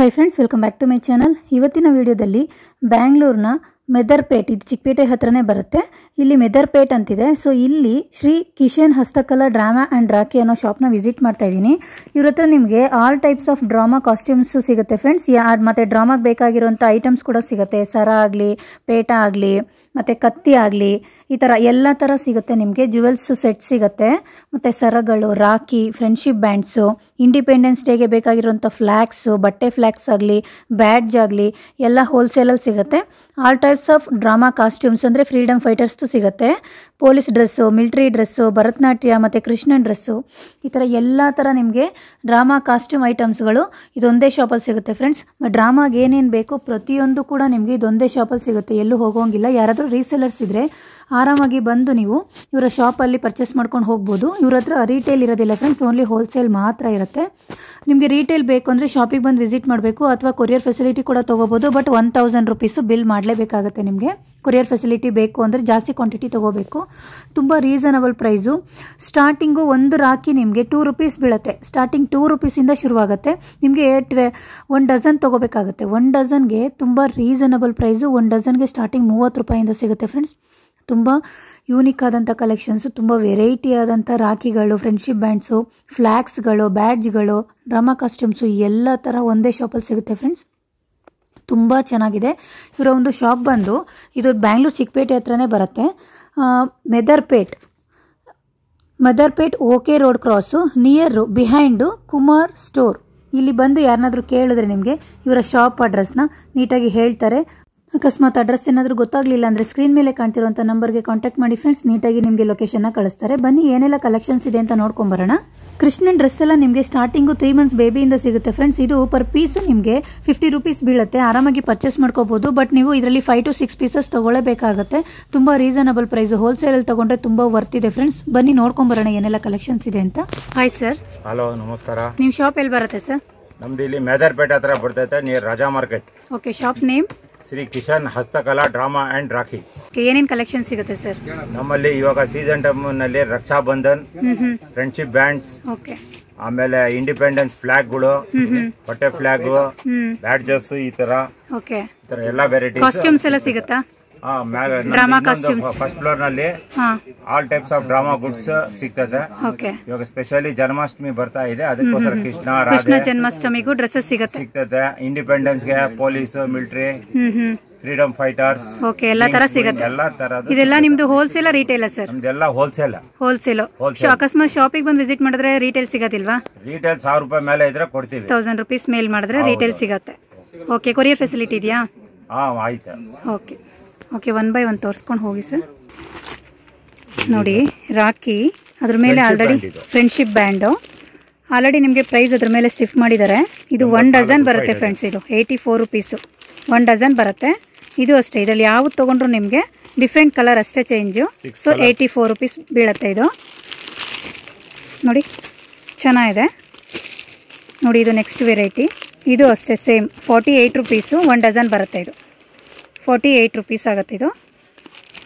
Hi friends, welcome back to my channel. ಇವತ್ತಿನ ವಿಡಿಯೋದಲ್ಲಿ ಬ್ಯಾಂಗ್ಳೂರ್ನ ಮೆದರ್ಪೇಟ್, ಇದು ಚಿಕ್ಕಪೇಟೆ ಹತ್ರನೇ ಬರುತ್ತೆ. ಇಲ್ಲಿ ಮೆದರ್ಪೇಟ್ ಅಂತಿದೆ. ಸೊ ಇಲ್ಲಿ ಶ್ರೀ ಕಿಶನ್ ಹಸ್ತಕಲಾ ಡ್ರಾಮಾ ಆ್ಯಂಡ್ ರಾಖಿ ಅನ್ನೋ ಶಾಪ್ನ ವಿಸಿಟ್ ಮಾಡ್ತಾ ಇದ್ದೀನಿ. ಇವ್ರ ಹತ್ರ ನಿಮಗೆ all types of drama costumes ಸಿಗುತ್ತೆ ಫ್ರೆಂಡ್ಸ್. ಮತ್ತು ಡ್ರಾಮಾಗೆ ಬೇಕಾಗಿರುವಂಥ ಐಟಮ್ಸ್ ಕೂಡ ಸಿಗುತ್ತೆ. ಸರ ಆಗಲಿ, ಪೇಟ ಆಗಲಿ, ಮತ್ತು ಕತ್ತಿ ಆಗಲಿ, ಈ ಥರ ಎಲ್ಲ ಥರ ಸಿಗುತ್ತೆ ನಿಮಗೆ. ಜ್ಯುವೆಲ್ಸ್ ಸೆಟ್ ಸಿಗುತ್ತೆ, ಮತ್ತು ಸರಗಳು, ರಾಖಿ, ಫ್ರೆಂಡ್ಶಿಪ್ ಬ್ಯಾಂಡ್ಸು, ಇಂಡಿಪೆಂಡೆನ್ಸ್ ಡೇಗೆ ಬೇಕಾಗಿರುವಂಥ ಫ್ಲ್ಯಾಗ್ಸು, ಬಟ್ಟೆ ಫ್ಲ್ಯಾಗ್ಸ್ ಆಗಲಿ, ಬ್ಯಾಡ್ಜ್ ಆಗಲಿ ಎಲ್ಲ ಹೋಲ್ಸೇಲಲ್ಲಿ ಸಿಗುತ್ತೆ. All types of drama costumes ಅಂದರೆ ಫ್ರೀಡಮ್ ಫೈಟರ್ಸ್ದು ಸಿಗುತ್ತೆ. Police dress, military dress, Bharatanatyam ಮತ್ತು ಕೃಷ್ಣನ್ ಡ್ರೆಸ್ಸು, ಈ ಥರ ಎಲ್ಲ ಥರ ನಿಮಗೆ ಡ್ರಾಮಾ ಕಾಸ್ಟ್ಯೂಮ್ ಐಟಮ್ಸ್ಗಳು ಇದೊಂದೇ ಶಾಪಲ್ಲಿ ಸಿಗುತ್ತೆ ಫ್ರೆಂಡ್ಸ್. ಡ್ರಾಮಾಗೆ ಏನೇನು ಬೇಕು ಪ್ರತಿಯೊಂದು ಕೂಡ ನಿಮಗೆ ಇದೊಂದೇ ಶಾಪಲ್ಲಿ ಸಿಗುತ್ತೆ, ಎಲ್ಲೂ ಹೋಗೋಂಗಿಲ್ಲ. ಯಾರಾದರೂ ರೀಸೇಲರ್ಸ್ ಇದ್ದರೆ ಆರಾಮಾಗಿ ಬಂದು ನೀವು ಇವರ ಶಾಪಲ್ಲಿ ಪರ್ಚೇಸ್ ಮಾಡ್ಕೊಂಡು ಹೋಗ್ಬೋದು. ಇವ್ರ ಹತ್ರ ರೀಟೇಲ್ ಇರೋದಿಲ್ಲ ಫ್ರೆಂಡ್ಸ್, ಓನ್ಲಿ ಹೋಲ್ಸೇಲ್ ಮಾತ್ರ ಇರುತ್ತೆ. ನಿಮಗೆ ರೀಟೇಲ್ ಬೇಕು ಅಂದರೆ ಶಾಪಿಗೆ ಬಂದು ವಿಸಿಟ್ ಮಾಡಬೇಕು, ಅಥವಾ ಕೊರಿಯರ್ ಫೆಸಿಲಿಟಿ ಕೂಡ ತೊಗೋಬೋದು. ಬಟ್ 1000 ರೂಪೀಸು ಬಿಲ್ ಮಾಡಲೇಬೇಕಾಗುತ್ತೆ ನಿಮಗೆ. ಕೊರಿಯರ್ ಫೆಸಿಲಿಟಿ ಬೇಕು ಅಂದರೆ ಜಾಸ್ತಿ ಕ್ವಾಂಟಿಟಿ ತೊಗೋಬೇಕು. ತುಂಬ ರೀಸನಬಲ್ ಪ್ರೈಸು. ಸ್ಟಾರ್ಟಿಂಗು ಒಂದು ರಾಖಿ ನಿಮಗೆ 2 ರೂಪೀಸ್ ಬೀಳುತ್ತೆ. ಸ್ಟಾರ್ಟಿಂಗ್ 2 ರೂಪೀಸಿಂದ ಶುರುವಾಗುತ್ತೆ. ನಿಮಗೆ 1 ಡಜನ್ ತೊಗೋಬೇಕಾಗುತ್ತೆ. 1 ಡಜನ್ಗೆ ತುಂಬ ರೀಸನಬಲ್ ಪ್ರೈಸು. 1 ಡಜನ್ಗೆ ಸ್ಟಾರ್ಟಿಂಗ್ 30 ರೂಪಾಯಿಂದ ಸಿಗುತ್ತೆ ಫ್ರೆಂಡ್ಸ್. ತುಂಬ ಯೂನಿಕ್ ಆದಂಥ ಕಲೆಕ್ಷನ್ಸು, ತುಂಬ ವೆರೈಟಿ ಆದಂಥ ರಾಖಿಗಳು, ಫ್ರೆಂಡ್ಶಿಪ್ ಬ್ಯಾಂಡ್ಸು, ಫ್ಲ್ಯಾಗ್ಸ್ಗಳು, ಬ್ಯಾಡ್ಜ್ಗಳು, ಡ್ರಾಮಾ ಕಾಸ್ಟ್ಯೂಮ್ಸು ಎಲ್ಲ ಥರ ಒಂದೇ ಶಾಪಲ್ಲಿ ಸಿಗುತ್ತೆ ಫ್ರೆಂಡ್ಸ್. ತುಂಬ ಚೆನ್ನಾಗಿದೆ. ಇವರ ಒಂದು ಶಾಪ್ ಬಂದು ಇದು ಬ್ಯಾಂಗ್ಳೂರು ಚಿಕ್ಕಪೇಟೆ ಹತ್ರನೇ ಬರುತ್ತೆ. Medarpet okay road cross, near behind Kumar store. ಇಲ್ಲಿ ಬಂದು ಯಾರನ್ನಾದರೂ ಕೇಳಿದ್ರೆ ನಿಮಗೆ ಇವರ ಶಾಪ್ ಅಡ್ರೆಸ್ನ ನೀಟಾಗಿ ಹೇಳ್ತಾರೆ. ಅಕಸ್ಮಾತ್ ಅಡ್ರೆಸ್ ಏನಾದರೂ ಗೊತ್ತಾಗಲಿಲ್ಲ ಅಂದರೆ ಸ್ಕ್ರೀನ್ ಮೇಲೆ ಕಾಣ್ತಿರುವಂಥ ನಂಬರ್ಗೆ ಕಾಂಟ್ಯಾಕ್ಟ್ ಮಾಡಿ ಫ್ರೆಂಡ್ಸ್. ನೀಟಾಗಿ ನಿಮಗೆ ಲೊಕೇಶನ್ನ ಕಳಿಸ್ತಾರೆ. ಬನ್ನಿ ಏನೆಲ್ಲ ಕಲೆಕ್ಷನ್ಸ್ ಇದೆ ಅಂತ ನೋಡ್ಕೊಂಬರೋಣ. ಕೃಷ್ಣನ್ ಡ್ರೆಸ್ ಎಲ್ಲ ನಿಮಗೆ ಸ್ಟಾರ್ಟಿಂಗು 3 ಮಂತ್ಸ್ ಬೇಬಿಯಿಂದ ಸಿಗುತ್ತೆ ಫ್ರೆಂಡ್ಸ್. ಇದು ಪರ್ ಪೀಸು ನಿಮಗೆ 50 ರೂಪೀಸ್ ಬೀಳುತ್ತೆ. ಆರಾಮಾಗಿ ಪರ್ಚೇಸ್ ಮಾಡ್ಕೋಬೋದು. ಬಟ್ ನೀವು ಇದರಲ್ಲಿ 5 to 6 ಪೀಸಸ್ ತೊಗೊಳ್ಳೇಬೇಕಾಗುತ್ತೆ. ತುಂಬ ರೀಸನಬಲ್ ಪ್ರೈಸ್. ಹೋಲ್ಸೇಲಲ್ಲಿ ತೊಗೊಂಡ್ರೆ ತುಂಬ ವರ್ತ್ ಇದೆ ಫ್ರೆಂಡ್ಸ್. ಬನ್ನಿ ನೋಡ್ಕೊಂಬರೋಣ ಏನೆಲ್ಲ ಕಲೆಕ್ಷನ್ಸ್ ಇದೆ ಅಂತ. Hi sir. ಹಲೋ, ನಮಸ್ಕಾರ. ನಿಮ್ಮ ಶಾಪ್ ಎಲ್ಲಿ ಬರುತ್ತೆ ಸರ್? ನಮ್ದು ಇಲ್ಲಿ ಮೆದರ್ಪೇಟೆ ಹತ್ರ ಬರ್ತೈತೆ, near Raja market. Okay, shop name Shri Kishan Hastkala drama and rakhi. ಏನೇನು ಕಲೆಕ್ಷನ್ ಸಿಗುತ್ತೆ ಸರ್? ನಮ್ಮಲ್ಲಿ ಇವಾಗ ಸೀಸನ್ ಟೈಮ್ ನಲ್ಲಿ ರಕ್ಷಾ ಬಂಧನ್, ಫ್ರೆಂಡ್ಶಿಪ್ ಬ್ಯಾಂಡ್ಸ್, ಆಮೇಲೆ ಇಂಡಿಪೆಂಡೆನ್ಸ್ ಫ್ಲಾಗ್ಗಳು, ಬಟ್ಟೆ ಫ್ಲಾಗ್, ಬ್ಯಾಡ್ಜಸ್, ಈ ತರ ಎಲ್ಲ ವೆರೈಟಿ ಕಾಸ್ಟ್ಯೂಮ್ಸ್ ಎಲ್ಲ ಸಿಗುತ್ತಾ? ಫಸ್ಟ್ ಫ್ಲೋರ್ ನಲ್ಲಿ all types of drama goods ಸಿಗ್ತದೆ. ಇವಾಗ ಸ್ಪೆಷಲಿ ಜನ್ಮಾಷ್ಟಮಿ ಬರ್ತಾ ಇದೆ, ಅದಕ್ಕೋಸ್ಕರ ಕೃಷ್ಣ ಜನ್ಮಾಷ್ಟಮಿಗೂ ಡ್ರೆಸ್ಸಸ್ ಸಿಗ್ತದೆ. ಇಂಡಿಪೆಂಡೆನ್ಸ್ ಗೆ ಪೊಲೀಸ್, ಮಿಲಿಟರಿ, ಫ್ರೀಡಮ್ ಫೈಟರ್ಸ್, ಎಲ್ಲ ತರ ಸಿಗುತ್ತೆ. ಎಲ್ಲಾ ತರದ್ದು. ಇದೆಲ್ಲ ನಿಮ್ದು ಹೋಲ್ಸೇಲ್ ರಿಟೇಲ್ ಸರ್? ನಮ್ದೆಲ್ಲ ಹೋಲ್ಸೇಲ್. ಅಕಸ್ಮಾತ್ ಶಾಪಿಗೆ ಬಂದು ವಿಸಿಟ್ ಮಾಡಿದ್ರೆ ರಿಟೇಲ್ ಸಿಗೋದಿಲ್ವಾ? ರಿಟೇಲ್ 1000 ರೂಪಾಯಿ ಮೇಲೆ ಇದ್ರೆ ಕೊಡ್ತೀವಿ. 1000 ರೂಪೀಸ್ ಮೇಲ್ ಮಾಡಿದ್ರೆ ರಿಟೇಲ್ ಸಿಗತ್ತೆ. ಓಕೆ, ಕೊರಿಯರ್ ಫೆಸಿಲಿಟಿ ಇದೆಯಾ? ಆಯ್ತು. ಓಕೆ ಓಕೆ, 1 by 1 ತೋರಿಸ್ಕೊಂಡು ಹೋಗಿ ಸರ್. ನೋಡಿ, ರಾಖಿ, ಅದ್ರ ಮೇಲೆ ಆಲ್ರೆಡಿ ಫ್ರೆಂಡ್ಶಿಪ್ ಬ್ಯಾಂಡು ಆಲ್ರೆಡಿ ನಿಮಗೆ ಪ್ರೈಸ್ ಅದ್ರ ಮೇಲೆ ಸ್ಟಿಫ್ ಮಾಡಿದ್ದಾರೆ. ಇದು 1 ಡಜನ್ ಬರುತ್ತೆ ಫ್ರೆಂಡ್ಸ್. ಇದು 84 ರೂಪೀಸು 1 ಡಜನ್ ಬರುತ್ತೆ. ಇದು ಅಷ್ಟೇ, ಇದರಲ್ಲಿ ಯಾವ್ದು ತೊಗೊಂಡ್ರು ನಿಮಗೆ ಡಿಫ್ರೆಂಟ್ ಕಲರ್ ಅಷ್ಟೇ ಚೇಂಜು. ಸೊ 84 ರೂಪೀಸ್ ಬೀಳುತ್ತೆ ಇದು. ನೋಡಿ, ಚೆನ್ನಾಗಿದೆ ನೋಡಿ. ಇದು ನೆಕ್ಸ್ಟ್ ವೆರೈಟಿ. ಇದು ಅಷ್ಟೇ ಸೇಮ್ 48 ರೂಪೀಸು 1 ಡಜನ್ ಬರುತ್ತೆ. ಇದು 48 ರೂಪೀಸ್ ಆಗುತ್ತೆ.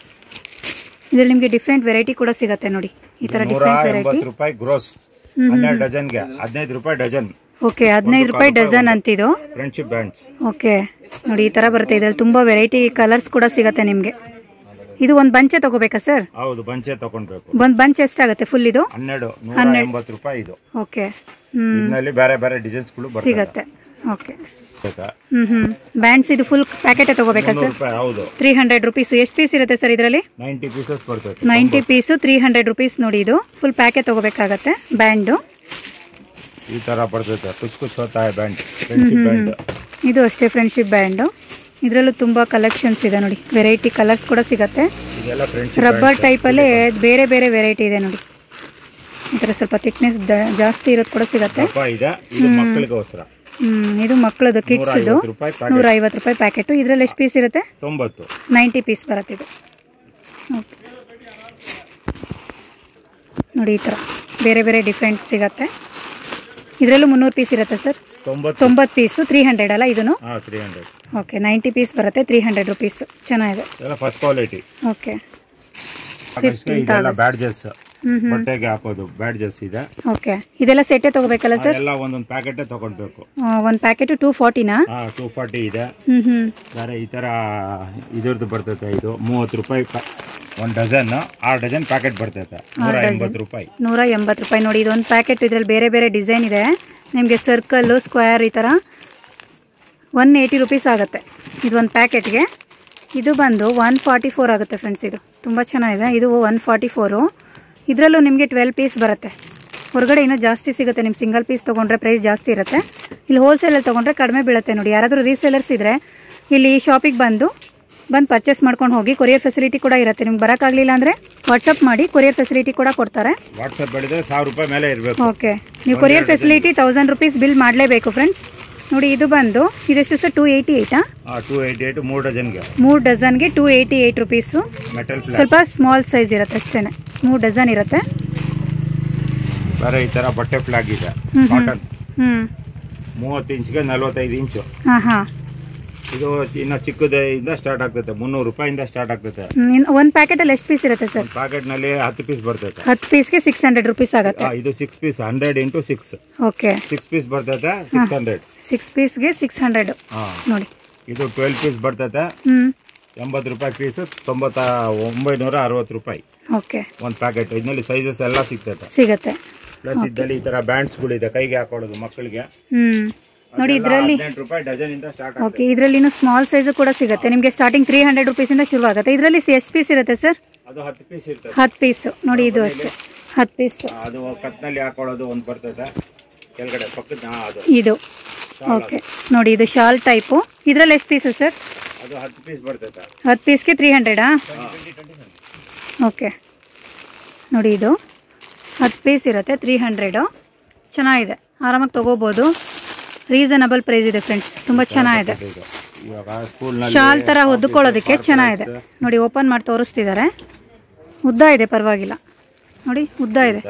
ಇದರಲ್ಲಿ ನಿಮಗೆ ಡಿಫ್ರೆಂಟ್ ವೆರೈಟಿ ಕೂಡ ಸಿಗುತ್ತೆ. ನೋಡಿ, ಈ ತರ ಡಿಫ್ರೆಂಟ್ ವೆರೈಟಿ. 180 ರೂಪಾಯಿ ಗ್ರೋಸ್, 12 ಡಜನ್ಗೆ 15 ರೂಪಾಯಿ ಡಜನ್. ಓಕೆ, 15 ರೂಪಾಯಿ ಡಜನ್ ಅಂತಿದು. Friendship bands. ಓಕೆ, ನೋಡಿ ಈ ತರ ಬರುತ್ತೆ. ಇದರಲ್ಲಿ ತುಂಬಾ ವೆರೈಟಿ ಕಲರ್ಸ್ ಕೂಡ ಸಿಗುತ್ತೆ ನಿಮಗೆ. ಇದು ಒಂದು ಬಂಚೆ ತಗೋಬೇಕಾ ಸರ್? ಹೌದು, ಬಂಚೆ ತಗೊಳ್ಬೇಕು. ಒಂದು ಬಂಚ್ ಎಷ್ಟಾಗುತ್ತೆ ಫುಲ್? ಇದು 180 ರೂಪಾಯಿ. ಇದು ಓಕೆ, ಇದರಲ್ಲಿ ಬೇರೆ ಬೇರೆ ಡಿಸೈನ್ಸ್ ಸಿಗುತ್ತೆ. ಓಕೆ, ಬ್ಯಾಂಡ್ಸ್ ಇದು ಫುಲ್ ಪ್ಯಾಕೆಟ್ ತಗೋಬೇಕಾ ಸರ್? ಹೌದು, 300 ರೂಪೀಸ್. ಎಷ್ಟು ಪೀಸ್ ಇರುತ್ತೆ ಸರ್ ಇದರಲ್ಲಿ? 90 ಪೀಸಸ್ ಬರ್ತದೆ. 90 ಪೀಸು 300 ರೂಪೀಸ್. ನೋಡಿ, ಇದು ಫುಲ್ ಪ್ಯಾಕೆಟ್ ತಗೋಬೇಕಾಗತ್ತೆ. ಬ್ಯಾಂಡು ಈ ತರ ಬರ್ತದೆ. ಕುಚ್ ಹೋತಾ ಹೈ ಬ್ಯಾಂಡ್, ಫ್ರೆಂಡ್ಶಿಪ್ ಬ್ಯಾಂಡ್. ಇದು ಅಷ್ಟೇ ಫ್ರೆಂಡ್ಶಿಪ್ ಬ್ಯಾಂಡು. ಇದರಲ್ಲೂ ತುಂಬ ಕಲೆಕ್ಷನ್ಸ್ ಇದೆ ನೋಡಿ. ವೆರೈಟಿ ಕಲರ್ಸ್ ಕೂಡ ಸಿಗುತ್ತೆ. ರಬ್ಬರ್ ಟೈಪಲ್ಲೇ ಬೇರೆ ಬೇರೆ ವೆರೈಟಿ ಇದೆ ನೋಡಿ. ಈ ಥರ ಸ್ವಲ್ಪ ಥಿಕ್ನೆಸ್ ಜಾಸ್ತಿ ಇರೋದು ಕೂಡ ಸಿಗುತ್ತೆ. ಇದು ಮಕ್ಕಳದು ಕಿಡ್ಸ್. ಇದು 150 ರೂಪಾಯಿ ಪ್ಯಾಕೆಟು. ಇದರಲ್ಲಿ ಎಷ್ಟು ಪೀಸ್ ಇರುತ್ತೆ? 90 ಪೀಸ್ ಬರುತ್ತೆ ಇದು. ಓಕೆ, ನೋಡಿ ಈ ಥರ ಬೇರೆ ಬೇರೆ ಡಿಫ್ರೆಂಟ್ ಸಿಗುತ್ತೆ. ಇದರಲ್ಲೂ 300 ಪೀಸ್ ಇರುತ್ತೆ ಸರ್. 90 ಪೀಸು 300 ಅಲ್ಲ ಇದನ್ನು? 300. ಓಕೆ, 90 ಪೀಸ್ ಬರುತ್ತೆ, 300 ರೂಪೀಸ್. ಚೆನ್ನಾಗಿದೆ. First quality. ಓಕೆ, ಬಟ್ಟೆಗೆ ಹಾಕೋದು ಬ್ಯಾಡ್ಜಸ್ ಇದೆ. ಓಕೆ, ಇದೆಲ್ಲ ಸೆಟ್ಟೇ ತಗೋಬೇಕಲ್ಲ ಸರ್? ಎಲ್ಲ ಒಂದೊಂದು ಪ್ಯಾಕೆಟ್ ತಗೊಳ್ಬೇಕು. ಒಂದು ಪ್ಯಾಕೆಟ್ 240ನಾ? 240 ಇದೆ. ಬೇರೆ ಈ ತರ ಇದ್ರದ್ದು ಬರ್ತೈತೆ. ಇದು 30 ರೂಪಾಯಿ ಒಂದು ಡಜನ್. 6 ಡಜನ್ ಪ್ಯಾಕೆಟ್ ಬರ್ತೈತೆ. 180 ರೂಪಾಯಿ. 180 ರೂಪಾಯಿ. ನೋಡಿ, ಇದೊಂದು ಪ್ಯಾಕೆಟ್. ಇದರಲ್ಲಿ ಬೇರೆ ಬೇರೆ ಡಿಸೈನ್ ಇದೆ ನಿಮಗೆ. ಸರ್ಕಲ್, ಸ್ಕ್ವೇರ್ ಈ ಥರ 180 ರುಪೀಸ್ ಆಗುತ್ತೆ ಇದು ಒಂದು ಪ್ಯಾಕೆಟ್ಗೆ. ಇದು ಬಂದು 144 ಆಗುತ್ತೆ ಫ್ರೆಂಡ್ಸ್. ಇದು ತುಂಬ ಚೆನ್ನಾಗಿದೆ. ಇದು 144. ಇದರಲ್ಲೂ ನಿಮಗೆ 12 ಪೀಸ್ ಬರುತ್ತೆ. ಹೊರಗಡೆ ಇನ್ನೂ ಜಾಸ್ತಿ ಸಿಗುತ್ತೆ. ನಿಮ್ಮ ಸಿಂಗಲ್ ಪೀಸ್ ತೊಗೊಂಡ್ರೆ ಪ್ರೈಸ್ ಜಾಸ್ತಿ ಇರುತ್ತೆ. ಇಲ್ಲಿ ಹೋಲ್ಸೇಲಲ್ಲಿ ತೊಗೊಂಡ್ರೆ ಕಡಿಮೆ ಬೀಳುತ್ತೆ. ನೋಡಿ, ಯಾರಾದರೂ ರೀಸೇಲರ್ಸ್ ಇದ್ದರೆ ಇಲ್ಲಿ ಶಾಪಿಗೆ ಬಂದು ಪರ್ಚೇಸ್ ಮಾಡ್ಕೊಂಡು ಹೋಗಿ. ಕೊರಿಯರ್ ಫೆಸಿಲಿಟಿ ಕೂಡ ಇರುತ್ತೆ. ನಿಮ್ಗೆ ಬರೋಕ್ಕಾಗಲಿಲ್ಲ ಅಂದರೆ ವಾಟ್ಸಪ್ ಮಾಡಿ ಕೊರಿಯರ್ ಫೆಸಿಲಿಟಿ ಕೂಡ ಕೊಡ್ತಾರೆ. ವಾಟ್ಸಪ್ ಮಾಡಿದ್ರೆ 1000 ರೂಪಾಯಿ ಮೇಲೆ ಇರಬೇಕು. ಓಕೆ, ನೀವು ಕೊರಿಯರ್ ಫೆಸಿಲಿಟಿ 1000 ರುಪೀಸ್ ಬಿಲ್ ಮಾಡಲೇಬೇಕು ಫ್ರೆಂಡ್ಸ್. ನೋಡಿ, ಇದು ಬಂದು ಇದೆಷ್ಟು ಸರ್? 288. 288 3 ಡಜನ್ಗೆ. 3 ಡಜನ್ಗೆ 288 ರುಪೀಸು. ಸ್ವಲ್ಪ ಸ್ಮಾಲ್ ಸೈಜ್ ಇರುತ್ತೆ ಅಷ್ಟೇ. 3 ಡಜನ್ ಇರುತ್ತೆ. ಬೇರೆ ಈ ಥರ ಬಟ್ಟೆ ಫ್ಲಾಗ್ ಇದೆ ಕಾಟನ್. 30 ಇಂಚ್ಗೆ 45 ಇಂಚು. ಇದು ಇನ್ನು ಚಿಕ್ಕದಿಂದ ಸ್ಟಾರ್ಟ್ ಆಗ್ತೈತೆ. 300 ರೂಪಾಯಿಂದ ಸ್ಟಾರ್ಟ್ ಆಗ್ತೈತೆ. ಒಂದು ಪ್ಯಾಕೆಟ್ ಅಲ್ಲಿ ಎಷ್ಟು ಪೀಸ್ ಇರುತ್ತೆ ಸರ್? ಪ್ಯಾಕೆಟ್ ನಲ್ಲಿ 10 ಪೀಸ್ ಬರ್ತೈತೆ. 10 ಪೀಸ್ಗೆ 600 ರುಪೀಸ್ ಆಗುತ್ತೆ. ಇದು 6 ಪೀಸ್ 100 × 6. ಓಕೆ, 6 ಪೀಸ್ ಬರ್ತೈತೆ 600. 6 ಪೀಸ್ಗೆ 600. ನೋಡಿ, ಇದು 12 ಪೀಸ್ ಬರ್ತೈತೆ. 80 ರೂಪಾಯಿ ಪೀಸ್. 960 ರೂಪಾಯಿ. ಓಕೆ, ಒಂದು ಪ್ಯಾಕೆಟ್. ಇದರಲ್ಲಿ ಸೈಜಸ್ ಎಲ್ಲ ಸಿಗುತ್ತೆ. ಪ್ಲಸ್ ಇದ್ದಲ್ಲಿ ಈ ತರ ಬ್ಯಾಂಡ್ಸ್ ಗಳಿದೆ ಕೈಗೆ ಹಾಕೊಳ್ಳೋದು ಮಕ್ಕಳಿಗೆ. ನೋಡಿ, ಇದರಲ್ಲಿ 18 ರೂಪಾಯಿ ಡಜನ್ ಇಂದ ಸ್ಟಾರ್ಟ್. ಓಕೆ, ಇದರಲ್ಲಿ ಸ್ಮಾಲ್ ಸೈಜ್ ಕೂಡ ಸಿಗುತ್ತೆ ನಿಮಗೆ. ಸ್ಟಾರ್ಟಿಂಗ್ 300 ರುಪೀಸ್ ಇಂದ ಶುರು ಆಗುತ್ತೆ. ಇದರಲ್ಲಿ ಎಷ್ಟು ಪೀಸ್ ಇರುತ್ತೆ ಸರ್? ಅದು 10 ಪೀಸ್ ಇರುತ್ತೆ. 10 ಪೀಸ್. ನೋಡಿ, ಇದು ಅಷ್ಟೇ 10 ಪೀಸ್. ಅದು ಕತ್ನಲ್ಲಿ ಹಾಕೊಳ್ಳೋದು ಒಂದು ಬರ್ತದೆ ಕೆಳಗಡೆ ಪಕ್ಕದ. ಇದು ಓಕೆ, ನೋಡಿ, ಇದು ಶಾಲ್ ಟೈಪು. ಇದರಲ್ಲಿ ಎಷ್ಟು ಪೀಸು ಸರ್? ಅದು 10 ಪೀಸ್ ಬರ್ತದೆ. 10 ಪೀಸ್ಗೆ 300. ಓಕೆ, ನೋಡಿ, ಇದು 10 ಪೀಸ್ ಇರುತ್ತೆ. 300. ಚೆನ್ನಾಗಿದೆ, ಆರಾಮಾಗಿ ತಗೋಬೋದು. ರೀಸನಬಲ್ ಪ್ರೈಸ್ ಇದೆ ಫ್ರೆಂಡ್ಸ್. ತುಂಬ ಚೆನ್ನಾಗಿದೆ. ಶಾಲ್ ಥರ ಹೊದ್ಕೊಳ್ಳೋದಕ್ಕೆ ಚೆನ್ನಾಗಿದೆ. ನೋಡಿ, ಓಪನ್ ಮಾಡಿ ತೋರಿಸ್ತಿದ್ದಾರೆ. ಉದ್ದ ಇದೆ, ಪರವಾಗಿಲ್ಲ. ನೋಡಿ, ಉದ್ದ ಇದೆ.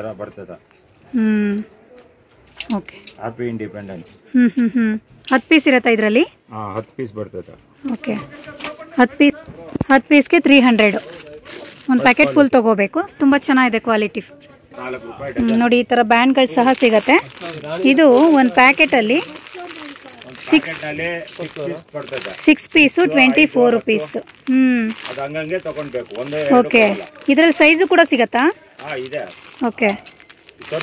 Okay, happy independence. 10 ಪೀಸ್ ಇರುತ್ತಾ ಇದರಲ್ಲಿ? 10 ಪೀಸ್ ಬರ್ತದೆ. ಓಕೆ, 10 ಪೀಸ್ಗೆ 300. ಒಂದು ಪ್ಯಾಕೆಟ್ ಫುಲ್ ತಗೋಬೇಕು. ತುಂಬ ಚೆನ್ನಾಗಿದೆ ಕ್ವಾಲಿಟಿ. ನೋಡಿ, ಈ ಥರ ಬ್ಯಾಂಡ್ಗಳು ಸಹ ಸಿಗತ್ತೆ. ಇದು ಒಂದು ಪ್ಯಾಕೆಟಲ್ಲಿ 6 ಪೀಸು 24 ರುಪೀಸ್. ಓಕೆ, ಇದರಲ್ಲಿ ಸೈಜು ಕೂಡ ಸಿಗತ್ತಾ? ಓಕೆ,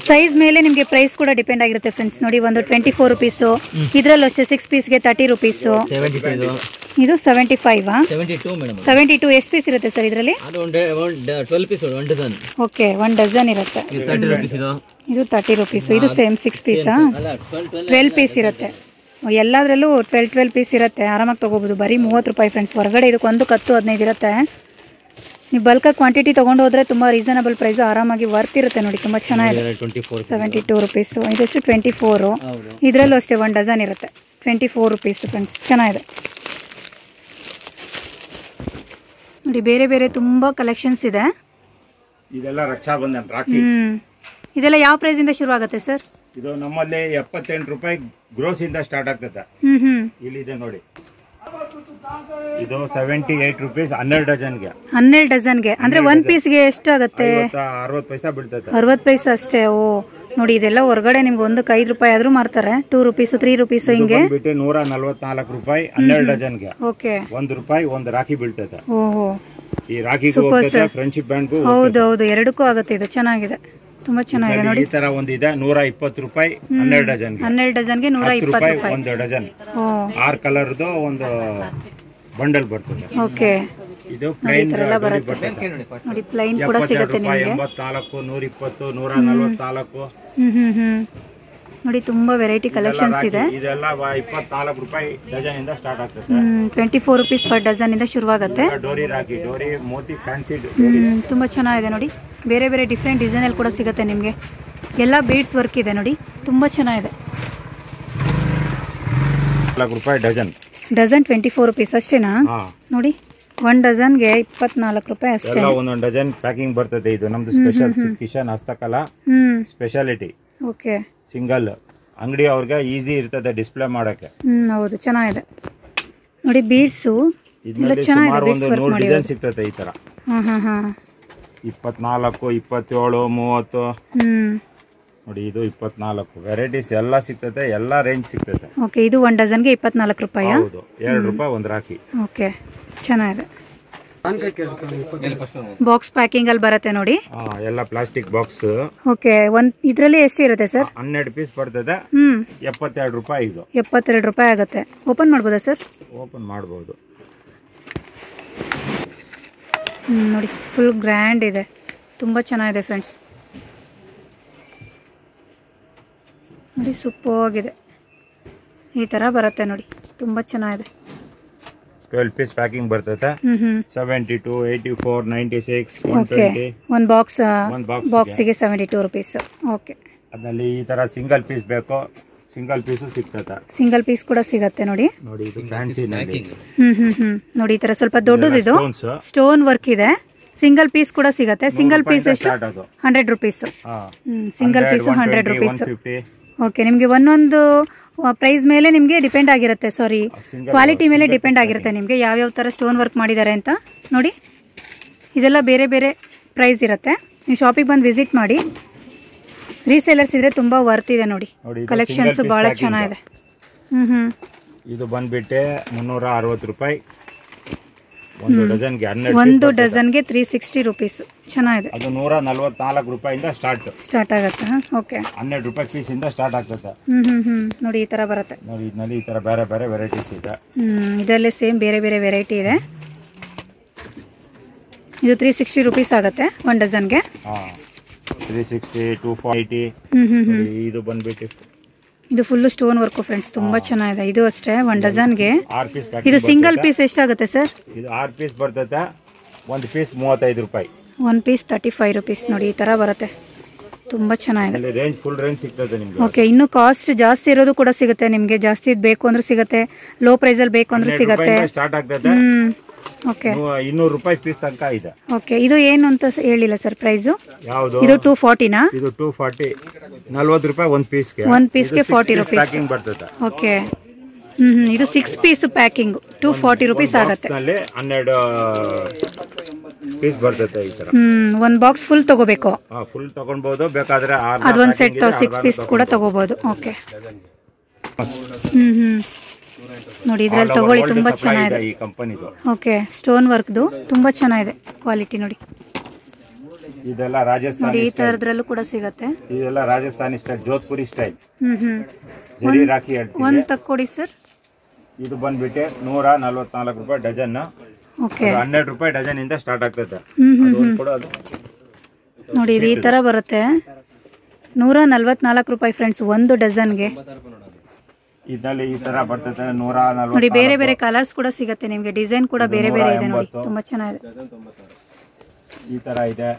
ಸೈಜ್ ಮೇಲೆ ನಿಮಗೆ ಪ್ರೈಸ್ ಕೂಡ ಡಿಪೆಂಡ್ ಆಗಿರುತ್ತೆ ಫ್ರೆಂಡ್ಸ್. ನೋಡಿ, ಒಂದು 24 ರುಪೀಸು. ಇದರಲ್ಲೂ ಅಷ್ಟೇ 6 ಪೀಸ್ಗೆ 30 ರುಪೀಸು. ಇದು 75. 72. ಎಷ್ಟು ಪೀಸ್ ಇರುತ್ತೆ ಸರ್ ಇದರಲ್ಲಿ? ಓಕೆ, 1 ಡಜನ್ ಇರುತ್ತೆ. ಇದು 30 ರುಪೀಸು. ಇದು ಸೇಮ್ 6 ಪೀಸಾ? 12 ಪೀಸ್ ಇರುತ್ತೆ. ಎಲ್ಲದರಲ್ಲೂ 12 ಪೀಸ್ ಇರುತ್ತೆ. ಆರಾಮಾಗಿ ತೊಗೋಬೋದು. ಬರೀ 30 ರೂಪಾಯಿ ಫ್ರೆಂಡ್ಸ್. ಹೊರಗಡೆ ಇದಕ್ಕೆ ಒಂದು 10-15 ಇರುತ್ತೆ. ನೀವು ಬಲ್ಕಾಗಿ ಕ್ವಾಂಟಿಟಿ ತೊಗೊಂಡು ಹೋದರೆ ತುಂಬ ರೀಸನಬಲ್ ಪ್ರೈಸು. ಆರಾಮಾಗಿ ವರ್ತ್ ಇರುತ್ತೆ. ನೋಡಿ, ತುಂಬ ಚೆನ್ನಾಗಿದೆ. 72 ರುಪೀಸು. ಇದಷ್ಟು 24. ಇದರಲ್ಲೂ ಅಷ್ಟೇ 1 ಡಜನ್ ಇರುತ್ತೆ. 24 ರುಪೀಸು ಫ್ರೆಂಡ್ಸ್. ಚೆನ್ನಾಗಿದೆ ನೋಡಿ. ಬೇರೆ ಬೇರೆ ತುಂಬ ಕಲೆಕ್ಷನ್ಸ್ ಇದೆ. ಇದೆಲ್ಲ ರಕ್ಷಾಬಂಧನ್ ರಾಖಿ. ಇದೆಲ್ಲ ಯಾವ ಪ್ರೈಸ್ ಇಂದ ಶುರು ಆಗುತ್ತೆ ಸರ್? ಇದು ನಮ್ಮಲ್ಲಿ 78 ರೂಪಾಯಿ ಗ್ರೋಸ್ ಇಂದ ಸ್ಟಾರ್ಟ್ ಆಗ್ತದೆ. ಇಲ್ಲಿದೆ ನೋಡಿ, ಇದು 78 ರುಪೀಸ್ 12 ಡಜನ್ಗೆ. 12 ಡಜನ್ಗೆ ಅಂದ್ರೆ 1 ಪೀಸ್ಗೆ ಎಷ್ಟು ಆಗುತ್ತೆ? 60 ಪೈಸಾ ಬೀಳ್ತದೆ. 60 ಪೈಸಾ ಅಷ್ಟೇ. ಓ, ನೋಡಿ, ಇದೆಲ್ಲ ಹೊರಗಡೆ ನಿಮ್ಗೆ ಒಂದಕ್ಕೆ 5 ರೂಪಾಯಿ ಆದ್ರೂ ಮಾರ್ತಾರೆ. 2 ರುಪೀಸ್ 3 ರುಪೀಸ್ ಹಿಂಗೆ. 144 ರೂಪಾಯಿ 12 ಡಜನ್ಗೆ. ಓಕೆ, 1 ರೂಪಾಯಿ ಒಂದು ರಾಖಿ ಬೀಳ್ತದೆ. ಓಹೋ, ಈ ರಾಖಿಗೂ ಹೋಗ್ತದೆ, ಫ್ರೆಂಡ್ಶಿಪ್ ಬ್ಯಾಂಡ್ಗೂ. ಹೌದೌದು, ಎರಡಕ್ಕೂ ಆಗುತ್ತೆ. ಇದು ಚೆನ್ನಾಗಿದೆ, ತುಂಬಾ ಚೆನ್ನಾಗಿದೆ ನೋಡಿ. ಈ ತರ ಒಂದಿದೆ 120 ರೂಪಾಯಿ 12 ಡಜನ್. 12 ಡಜನ್ಗೆ 120 ರೂಪಾಯಿ ಒಂದು ಡಜನ್. 6 ಕಲರ್ದು ಒಂದು ಬಂಡಲ್ ಬರ್ತದೆ. ಓಕೆ, ಇದು ಪ್ಲೈನ್ ಬರುತ್ತೆ ನೋಡಿ. ಪ್ಲೈನ್ ಕೂಡ ಸಿಗುತ್ತೆ ನಿಮಗೆ. 84, 120, 144. ನೋಡಿ, ತುಂಬಾ ವೆರೈಟಿ ಕಲೆಕ್ಷನ್ಸ್ ಇದೆ. ಇದೆಲ್ಲ 24 ರೂಪಾಯಿ ಡಜನ್ ಇಂದ ಸ್ಟಾರ್ಟ್ ಆಗ್ತದೆ. 24 ರುಪೀಸ್ ಪರ್ ಡಜನ್ ಇಂದ ಶುರುವಾಗುತ್ತೆ. ಡೋರಿ ರಾಖಿ, ಡೋರಿ ಮೋತಿ ಫ್ಯಾನ್ಸಿ. ತುಂಬಾ ಚೆನ್ನಾಗಿದೆ ನೋಡಿ. ಬೇರೆ ಬೇರೆ ಡಿಫ್ರೆಂಟ್ ಡಿಸೈನ್ ಅಲ್ಲಿ ಕೂಡ ಸಿಗುತ್ತೆ ನಿಮಗೆ. ಎಲ್ಲ ಬೀಡ್ಸ್ ವರ್ಕ್ ಇದೆ ನೋಡಿ, ತುಂಬಾ ಚೆನ್ನಾಗಿದೆ. 4 ರೂಪಾಯಿ ಡಜನ್. ಡಜನ್ 24 ರುಪೀಸ್ ಅಷ್ಟೇನಾ? ನೋಡಿ, 1 ಡಜನ್ಗೆ 24 ರೂಪಾಯಿ ಅಷ್ಟೇ. ಒಂದೊಂದು ಡಜನ್ ಪ್ಯಾಕಿಂಗ್ ಬರ್ತದೆ. ಇದು ನಮ್ದು ಸ್ಪೆಷಲ್ ಕಿಶನ್ ಹಸ್ತಕಲಾ ಸ್ಪೆಷಾಲಿಟಿ. ಓಕೆ, ಸಿಂಗಲ್ ಅಂಗಡಿ ಅವ್ರಿಗೆ ಈಸಿ ಇರ್ತದೆ ಡಿಸ್ಪ್ಲೇ ಮಾಡಕ್ಕೆ. ಹೌದು, ಚೆನ್ನಾಗಿದೆ ನೋಡಿ. ಬೀಡ್ಸು ಇದರಲ್ಲಿ ಸುಮಾರು ಒಂದು 100 ಡಿಸೈನ್ ಸಿಗ್ತದೆ ಈ ತರ. 24, 27, 30 ನೋಡಿ. ಇದು 24 ವೆರೈಟೀಸ್ ಎಲ್ಲ ಸಿಗ್ತದೆ, ಎಲ್ಲ ರೇಂಜ್ ಸಿಗ್ತದೆ. ಓಕೆ, ಇದು 1 ಡಜನ್ಗೆ 24 ರೂಪಾಯಿ. ಹೌದು, 2 ರೂಪಾಯಿ ಒಂದು ರಾಖಿ. ಓಕೆ, ಚೆನ್ನಾಗಿದೆ. ಬಾಕ್ಸ್ ಪ್ಯಾಕಿಂಗ್ ಅಲ್ಲಿ ಬರುತ್ತೆ ನೋಡಿ. ಎಲ್ಲ ಪ್ಲಾಸ್ಟಿಕ್ ಬಾಕ್ಸ್. ಓಕೆ, ಇದರಲ್ಲಿ ಎಷ್ಟು ಇರುತ್ತೆ ಸರ್? 12 ಪೀಸ್ ಬರ್ತದೆ. 72 ರೂಪಾಯಿ. ಇದು 72 ರೂಪಾಯಿ ಆಗುತ್ತೆ. ಓಪನ್ ಮಾಡ್ಬೋದಾ ಸರ್? ಓಪನ್ ಮಾಡ್ಬೋದು. ನೋಡಿ, ಫುಲ್ ಗ್ರ್ಯಾಂಡ್ ಇದೆ, ತುಂಬ ಚೆನ್ನಾಗಿದೆ ಫ್ರೆಂಡ್ಸ್. ನೋಡಿ, ಸೂಪರ್ ಆಗಿದೆ. ಈ ಥರ ಬರುತ್ತೆ ನೋಡಿ, ತುಂಬ ಚೆನ್ನಾಗಿದೆ. 12 ಪೀಸ್ ಪ್ಯಾಕಿಂಗ್ ಬರ್ತದೆ. 72, 84, 96, ಓಕೆ, 1 ಬಾಕ್ಸಿಗೆ 72 ರುಪೀಸ್. ಓಕೆ, ಅದರಲ್ಲಿ ಈ ತರ ಸಿಂಗಲ್ ಪೀಸ್ ಬೇಕು, ಸಿಂಗಲ್ ಪೀಸು ಸಿಗ್ತದೆ. ಸಿಂಗಲ್ ಪೀಸ್ ಕೂಡ ಸಿಗತ್ತೆ ನೋಡಿ. ನೋಡಿ, ಇದು ಫ್ಯಾನ್ಸಿ ನಲ್ಲಿ. ನೋಡಿ, ಈ ತರ ಸ್ವಲ್ಪ ದೊಡ್ಡದಿದು ಸ್ಟೋನ್ ವರ್ಕ್ ಇದೆ. ಸಿಂಗಲ್ ಪೀಸ್ ಕೂಡ ಸಿಗತ್ತೆ. ಸಿಂಗಲ್ ಪೀಸ್ ಎಷ್ಟು? 100 rupees. Single piece 100 rupees. Okay, ನಿಮಗೆ ಒಂದೊಂದು ಪ್ರೈಸ್ ಮೇಲೆ ನಿಮಗೆ ಡಿಪೆಂಡ್ ಆಗಿರುತ್ತೆ. ಸಾರಿ, ಕ್ವಾಲಿಟಿ ಮೇಲೆ ಡಿಪೆಂಡ್ ಆಗಿರುತ್ತೆ ನಿಮಗೆ ಯಾವ್ಯಾವ ಥರ ಸ್ಟೋನ್ ವರ್ಕ್ ಮಾಡಿದ್ದಾರೆ ಅಂತ. ನೋಡಿ, ಇದೆಲ್ಲ ಬೇರೆ ಬೇರೆ ಪ್ರೈಸ್ ಇರುತ್ತೆ. ನೀವು ಶಾಪಿಗೆ ಬಂದು ವಿಸಿಟ್ ಮಾಡಿ. ರೀಸೇಲರ್ಸ್ ಇದ್ರೆ ತುಂಬಾ ವರ್ತ್ ಇದೆ ನೋಡಿ. ಕಲೆಕ್ಷನ್ಸ್ ಬಹಳ ಚೆನ್ನಾಗಿದೆ. ಇದು ಬಂದ್ಬಿಟ್ಟೆ 360 ರೂಪಾಯಿ. ಒಂದು ಡಜನ್ಗೆ 360 ರುಪೀಸ್. ಚೆನ್ನಾಗಿದೆ. ಅದು 144 ರೂಪಾಯಿಂದ ಸ್ಟಾರ್ಟ್ ಆಗುತ್ತೆ. ಓಕೆ, 12 ರೂಪಾಯಿ ಪೀಸ್ ಇಂದ ಸ್ಟಾರ್ಟ್ ಆಗ್ತದೆ. ನೋಡಿ, ಈ ತರ ಬರುತ್ತೆ. ನೋಡಿ, ಇದರಲ್ಲಿ ಈ ತರ ಬೇರೆ ಬೇರೆ ವೆರೈಟೀಸ್ ಇದೆ. ಇದರಲ್ಲೇ ಸೇಮ್ ಬೇರೆ ಬೇರೆ ವೆರೈಟಿ ಇದೆ. ಇದು 360 ರುಪೀಸ್ ಆಗುತ್ತೆ 1 ಡಜನ್ಗೆ. 360, 240. ಇದು ಬಂದ್ಬಿಟ್ಟು ಇದು ಫುಲ್ ಸ್ಟೋನ್ ವರ್ಕ್ ಫ್ರೆಂಡ್ಸ್, ತುಂಬಾ ಚೆನ್ನಾಗಿದೆ. ಇದು ಅಷ್ಟೇ 1 ಡಜನ್ಗೆ. ಇದು ಸಿಂಗಲ್ ಪೀಸ್ ಎಷ್ಟಾಗುತ್ತೆ ಸರ್? ಇದು 6 ಪೀಸ್ ಬರ್ತದೆ. 1 ಪೀಸ್ 35 ರೂಪಾಯಿ. 1 ಪೀಸ್ 35 ರುಪೀಸ್. ನೋಡಿ, ಈ ತರ ಬರುತ್ತೆ, ತುಂಬಾ ಚೆನ್ನಾಗಿದೆ. ರೇಂಜ್ ಫುಲ್ ರೇಂಜ್ ಸಿಗ್ತದೆ ನಿಮಗೆ. ಓಕೆ, ಇನ್ನು ಕಾಸ್ಟ್ ಜಾಸ್ತಿ ಇರೋದು ಕೂಡ ಸಿಗುತ್ತೆ ನಿಮಗೆ. ಜಾಸ್ತಿ ಬೇಕು ಅಂದ್ರೆ ಸಿಗುತ್ತೆ, ಲೋ ಪ್ರೈಸ್ ಅಲ್ಲಿ ಬೇಕು ಅಂದ್ರೆ ಸಿಗುತ್ತೆ. ಸ್ಟಾರ್ಟ್ ಆಗ್ತದೆ. ಓಕೆ, 200 ರೂಪಾಯಿ ಪೀಸ್ ತನಕ ಇದೆ. ಓಕೆ, ಇದು ಏನು ಅಂತ ಹೇಳಿಲ್ಲ ಸರ್ ಪ್ರೈಸ್. ಯಾವುದು? ಇದು 240ನಾ? ಇದು 240, 40 ರೂಪಾಯಿ 1 ಪೀಸ್ಗೆ. 1 ಪೀಸ್ಗೆ 40 ರುಪೀಸ್ ಪ್ಯಾಕಿಂಗ್ ಬರ್ತದೆ. ಓಕೆ, ಇದು 6 ಪೀಸ್ ಪ್ಯಾಕಿಂಗ್ 240 ರುಪೀಸ್ ಆಗುತ್ತೆ. 12 ಪೀಸ್ ಬರ್ತದೆ ಈ ತರ. 1 ಬಾಕ್ಸ್ ಫುಲ್ ತಗೋಬೇಕು? ಫುಲ್ ತಗೊಳ್ಬಹುದು, ಬೇಕಾದ್ರೆ ಅದೊಂದು ಸೆಟ್ 6 ಪೀಸ್ ಕೂಡ ತಗೋಬಹುದು. ಓಕೆ, ನೋಡಿ, ಇದ್ರಲ್ಲಿ ತಗೊಳ್ಳಿ, ತುಂಬಾ ಚೆನ್ನಾಗಿದೆ ಈ ಕಂಪನಿದು. ಓಕೆ, ಸ್ಟೋನ್ ವರ್ಕ್ದು ತುಂಬಾ ಚೆನ್ನಾಗಿದೆ ಕ್ವಾಲಿಟಿ. ನೋಡಿ, ಇದೆಲ್ಲ ರಾಜಸ್ಥಾನಿ. ನೋಡಿ, ಈ ತರದ್ರಲ್ಲೂ ಕೂಡ ಸಿಗುತ್ತೆ. ಇದೆಲ್ಲ ರಾಜಸ್ಥಾನಿ ಸ್ಟೈಲ್, ಜೋಧ್ಪುರಿ ಸ್ಟೈಲ್. ಜರಿ ರಾಖಿ ಒಂದು ತಕ್ಕೊಡಿ ಸರ್. ಇದು ಬಂದ್ಬಿಟ್ಟು 144 ರೂಪಾಯಿ ಡಜನ್. ಓಕೆ, 12 ರೂಪಾಯಿ ಡಜನ್ ಇಂದ ಸ್ಟಾರ್ಟ್ ಆಗ್ತದೆ. ನೋಡಿ, ಇದು ಈ ತರ ಬರುತ್ತೆ. 144 ರೂಪಾಯಿ ಫ್ರೆಂಡ್ಸ್ 1 ಡಜನ್ಗೆ. ಇದರಲ್ಲಿ ಈ ತರ ಬರ್ತದೆ 140. ನೋಡಿ, ಬೇರೆ ಬೇರೆ ಕಲರ್ಸ್ ಕೂಡ ಸಿಗುತ್ತೆ ನಿಮಗೆ. ಡಿಸೈನ್ ಕೂಡ ಬೇರೆ ಬೇರೆ ಇದೆ ನೋಡಿ, ತುಂಬಾ ಚೆನ್ನಾಗಿದೆ. ಈ ತರ ಇದೆ.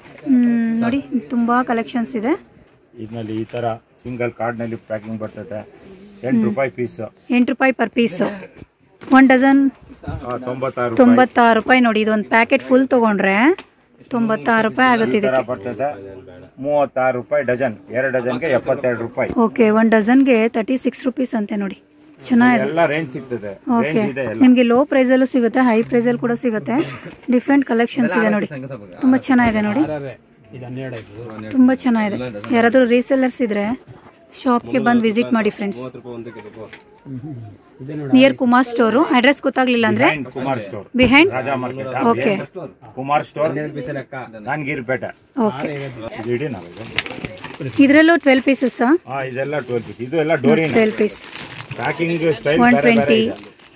ನೋಡಿ, ತುಂಬಾ ಕಲೆಕ್ಷನ್ಸ್ ಇದೆ. ಇದರಲ್ಲಿ ಈ ತರ ಸಿಂಗಲ್ ಕಾರ್ಡ್ ನಲ್ಲಿ ಪ್ಯಾಕಿಂಗ್ ಬರ್ತದೆ. 8 ರೂಪಾಯಿ ಪೀಸ್. 8 ರೂಪಾಯಿ ಪರ್ ಪೀಸ್. 1 ಡಜನ್ 96 ರೂಪಾಯಿ. ನೋಡಿ, ಇದೊಂದು ಪ್ಯಾಕೆಟ್ ಫುಲ್ ತಗೊಂಡ್ರೆ 96 ರೂಪಾಯಿ ಆಗುತ್ತೆ. ಇದಕ್ಕೆ ಬರ್ತದೆ 36 ರೂಪಾಯಿ ಡಜನ್. 2 ಡಜನ್ಗೆ 72 ರೂಪಾಯಿ. ಓಕೆ, 1 ಡಜನ್ಗೆ 36 ರುಪೀಸ್ ಅಂತೆ. ನೋಡಿ, ಚೆನ್ನಾಗಿದೆ. ಎಲ್ಲ ರೇಂಜ್ ಸಿಗ್ತದೆ. ಓಕೆ, ನಿಮಗೆ ಲೋ ಪ್ರೈಸ್ ಅಲ್ಲೂ ಸಿಗುತ್ತೆ, ಹೈ ಪ್ರೈಸ್ ಅಲ್ಲಿ ಕೂಡ ಸಿಗುತ್ತೆ. ಡಿಫ್ರೆಂಟ್ ಕಲೆಕ್ಷನ್ಸ್ ಇದೆ ನೋಡಿ, ತುಂಬಾ ಚೆನ್ನಾಗಿದೆ. ನೋಡಿ, ತುಂಬಾ ಚೆನ್ನಾಗಿದೆ. ಯಾರಾದ್ರೂ ರೀಸೆಲ್ಲರ್ಸ್ ಇದ್ರೆ ಶಾಪ್ಗೆ ಬಂದು ವಿಸಿಟ್ ಮಾಡಿ friends. Near Kumar store. Address ಗೊತ್ತಾಗ್ಲಿಲ್ಲ ಅಂದ್ರೆ behind Raja market. Okay, Kumar store, Gangirpet. Okay, ಇದರಲ್ಲೂ 12 ಪೀಸಸ್. ಇದೆಲ್ಲ 12 ಪೀಸ್. ಇದು ಎಲ್ಲ ಡೋರಿನ 12 ಪೀಸ್. Packing style 120.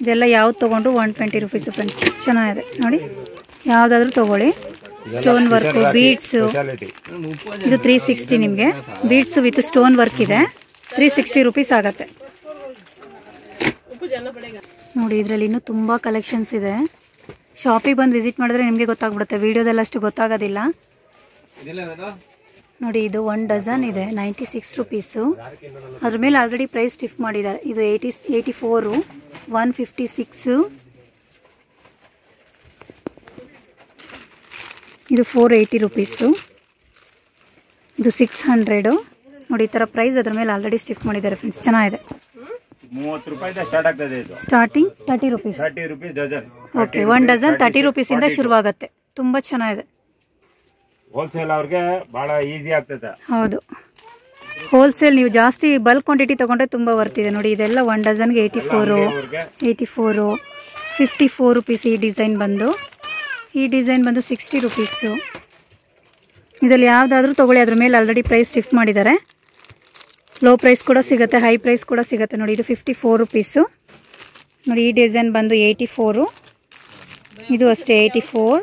ಇದೆಲ್ಲ ಯಾವ್ದು ತಗೊಂಡು 120 ರುಪೀಸ್ ಫ್ರೆಂಡ್ಸ್. ಚೆನ್ನಾಗಿದೆ ನೋಡಿ, ಯಾವ್ದಾದ್ರು ತಗೊಳ್ಳಿ. Stone work, beads. ಇದು 360 ನಿಮಗೆ. ಬೀಡ್ಸ್ ವಿತ್ ಸ್ಟೋನ್ ವರ್ಕ್ ಇದೆ. 360 ರುಪೀಸ್ ಆಗತ್ತೆ. ನೋಡಿ, ಇದರಲ್ಲಿ ಇನ್ನೂ ತುಂಬ ಕಲೆಕ್ಷನ್ಸ್ ಇದೆ. ಶಾಪಿಗೆ ಬಂದು ವಿಸಿಟ್ ಮಾಡಿದ್ರೆ ನಿಮಗೆ ಗೊತ್ತಾಗ್ಬಿಡುತ್ತೆ, ವಿಡಿಯೋದಲ್ಲಿ ಅಷ್ಟು ಗೊತ್ತಾಗೋದಿಲ್ಲ. ನೋಡಿ, ಇದು 1 ಡಜನ್ ಇದೆ 96 ರುಪೀಸು. ಅದ್ರ ಮೇಲೆ ಆಲ್ರೆಡಿ ಪ್ರೈಸ್ ಸ್ಟಿಫ್ ಮಾಡಿದ್ದಾರೆ. ಇದು 84, 156, ಇದು 480 ರುಪೀಸು, ಇದು 600. ನೋಡಿ, ಈ ಥರ ಪ್ರೈಸ್ ಅದ್ರ ಮೇಲೆ ಆಲ್ರೆಡಿ ಸ್ಟಿಫ್ ಮಾಡಿದ್ದಾರೆ ಫ್ರೆಂಡ್ಸ್. ಚೆನ್ನಾಗಿದೆ. 30 ರೂಪಾಯಿಂದ ಸ್ಟಾರ್ಟ್ ಆಗ್ತದೆ. ಇದು starting 30 rupees. 30 rupees dozen. Okay, 1 dozen 30 ರುಪೀಸಿಂದ ಶುರುವಾಗುತ್ತೆ. ತುಂಬ ಚೆನ್ನಾಗಿದೆ. ಹೋಲ್ಸೇಲ್ ಅವ್ರಿಗೆ ಬಹಳ ಈಸಿ ಆಗ್ತದೆ. ಹೌದು, ಹೋಲ್ಸೇಲ್ ನೀವು ಜಾಸ್ತಿ ಬಲ್ಕ್ ಕ್ವಾಂಟಿಟಿ ತೊಗೊಂಡ್ರೆ ತುಂಬ ಬರ್ತಿದೆ ನೋಡಿ. ಇದೆಲ್ಲ 1 ಡಜನ್ಗೆ 84 54 ರುಪೀಸ್. ಈ ಡಿಸೈನ್ ಬಂದು 60 ರುಪೀಸು. ಇದರಲ್ಲಿ ಯಾವುದಾದ್ರೂ ತೊಗೊಳ್ಳಿ, ಅದ್ರ ಮೇಲೆ ಆಲ್ರೆಡಿ ಪ್ರೈಸ್ ಶಿಫ್ಟ್ ಮಾಡಿದ್ದಾರೆ. ಲೋ ಪ್ರೈಸ್ ಕೂಡ ಸಿಗುತ್ತೆ, ಹೈ ಪ್ರೈಸ್ ಕೂಡ ಸಿಗುತ್ತೆ ನೋಡಿ. ಇದು 54 ರುಪೀಸು ನೋಡಿ. ಈ ಡಿಸೈನ್ ಬಂದು 84, ಇದು ಅಷ್ಟೇ 84.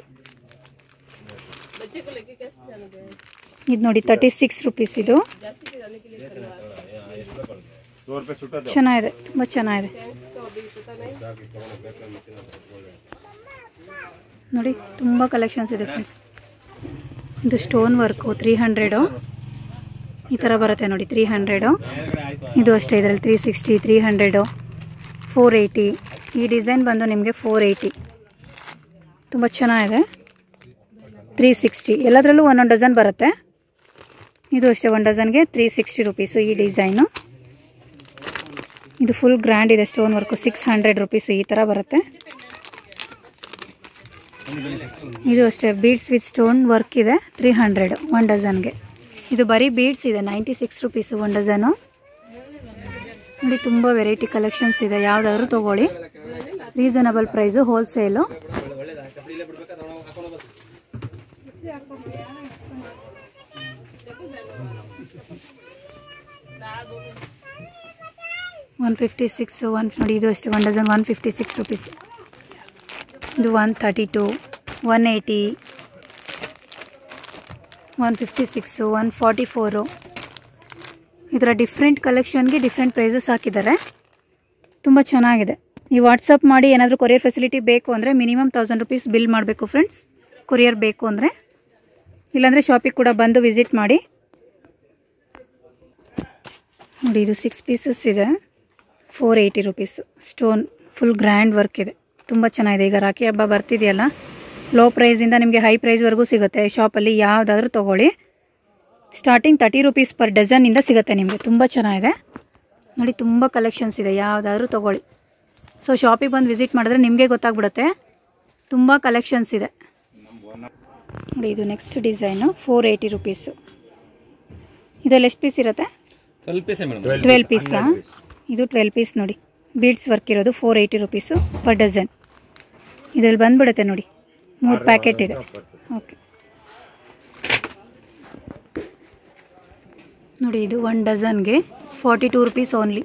ಇದು ನೋಡಿ 36 ರುಪೀಸ್. ಇದು ಚೆನ್ನಾಗಿದೆ, ತುಂಬ ಚೆನ್ನಾಗಿದೆ ನೋಡಿ. ತುಂಬ ಕಲೆಕ್ಷನ್ಸ್ ಇದೆ ಫ್ರೆಂಡ್ಸ್. ಇದು ಸ್ಟೋನ್ ವರ್ಕು 300 ಈ ಥರ ಬರುತ್ತೆ ನೋಡಿ. 300 ಇದು ಅಷ್ಟೇ. ಇದರಲ್ಲಿ 360, 300, 480. ಈ ಡಿಸೈನ್ ಬಂದು ನಿಮಗೆ 480, ತುಂಬ ಚೆನ್ನಾಗಿದೆ. 360 ಎಲ್ಲದರಲ್ಲೂ 1 ಡಜನ್ ಬರುತ್ತೆ. ಇದು ಅಷ್ಟೇ 1 ಡಜನ್ಗೆ 360 ರುಪೀಸು. ಈ ಡಿಸೈನು ಇದು ಫುಲ್ ಗ್ರ್ಯಾಂಡ್ ಇದೆ, ಸ್ಟೋನ್ ವರ್ಕು 600 ರುಪೀಸು. ಈ ಥರ ಬರುತ್ತೆ. ಇದು ಅಷ್ಟೇ ಬೀಡ್ಸ್ ವಿತ್ ಸ್ಟೋನ್ ವರ್ಕ್ ಇದೆ, 300 1 ಡಜನ್ಗೆ. ಇದು ಬರೀ ಬೀಡ್ಸ್ ಇದೆ, 96 ರುಪೀಸು 1 ಡಜನು ನೋಡಿ. ತುಂಬ ವೆರೈಟಿ ಕಲೆಕ್ಷನ್ಸ್ ಇದೆ, ಯಾವುದಾದ್ರೂ ತೊಗೊಳ್ಳಿ. Reasonable price, wholesale. $156 ನೋಡಿ. ಇದು ಅಷ್ಟೇ 1 ಡಜನ್ 156 ರುಪೀಸ್. ಇದು 132, 180, 156, 144. ಇದರ ಡಿಫ್ರೆಂಟ್ ಕಲೆಕ್ಷನ್ಗೆ ಡಿಫ್ರೆಂಟ್ ಪ್ರೈಸಸ್ ಹಾಕಿದ್ದಾರೆ. ತುಂಬ ಚೆನ್ನಾಗಿದೆ. ನೀವು ವಾಟ್ಸಪ್ ಮಾಡಿ ಏನಾದರೂ ಕೊರಿಯರ್ ಫೆಸಿಲಿಟಿ ಬೇಕು ಅಂದರೆ ಮಿನಿಮಮ್ 1000 ರುಪೀಸ್ ಬಿಲ್ ಮಾಡಬೇಕು ಫ್ರೆಂಡ್ಸ್, ಕೊರಿಯರ್ ಬೇಕು ಅಂದರೆ. ಇಲ್ಲಾಂದರೆ ಶಾಪಿಗೆ ಕೂಡ ಬಂದು ವಿಸಿಟ್ ಮಾಡಿ ನೋಡಿ. ಇದು 6 ಪೀಸಸ್ ಇದೆ, 480 rupees. Stone full grand work ಇದೆ, ತುಂಬ ಚೆನ್ನಾಗಿದೆ. ಈಗ ರಾಖಿ ಹಬ್ಬ ಬರ್ತಿದೆಯಲ್ಲ, ಲೋ ಪ್ರೈಸಿಂದ ನಿಮಗೆ ಹೈ ಪ್ರೈಸ್ವರೆಗೂ ಸಿಗುತ್ತೆ ಶಾಪಲ್ಲಿ. ಯಾವುದಾದ್ರೂ ತೊಗೊಳ್ಳಿ. ಸ್ಟಾರ್ಟಿಂಗ್ 30 ರುಪೀಸ್ ಪರ್ ಡಜನ್ನಿಂದ ಸಿಗುತ್ತೆ ನಿಮಗೆ. ತುಂಬ ಚೆನ್ನಾಗಿದೆ ನೋಡಿ. ತುಂಬ ಕಲೆಕ್ಷನ್ಸ್ ಇದೆ, ಯಾವುದಾದ್ರೂ ತೊಗೊಳ್ಳಿ. ಸೊ ಶಾಪಿಗೆ ಬಂದು ವಿಸಿಟ್ ಮಾಡಿದ್ರೆ ನಿಮಗೆ ಗೊತ್ತಾಗ್ಬಿಡುತ್ತೆ, ತುಂಬ ಕಲೆಕ್ಷನ್ಸ್ ಇದೆ ನೋಡಿ. ಇದು ನೆಕ್ಸ್ಟ್ ಡಿಸೈನು 480 ರುಪೀಸು. ಇದರಲ್ಲಿ ಎಷ್ಟು ಪೀಸ್ ಇರುತ್ತೆ? 12 ಪೀಸಾ? ಇದು 12 ಪೀಸ್ ನೋಡಿ. ಬೀಡ್ಸ್ ವರ್ಕ್ ಇರೋದು 480 ರುಪೀಸು ಪರ್ ಡಜನ್. ಇದರಲ್ಲಿ ಬಂದ್ಬಿಡುತ್ತೆ ನೋಡಿ, 3 ಪ್ಯಾಕೆಟ್ ಇದೆ. ಓಕೆ ನೋಡಿ. ಇದು 1 ಡಜನ್ಗೆ 42 ರುಪೀಸ್ ಓನ್ಲಿ.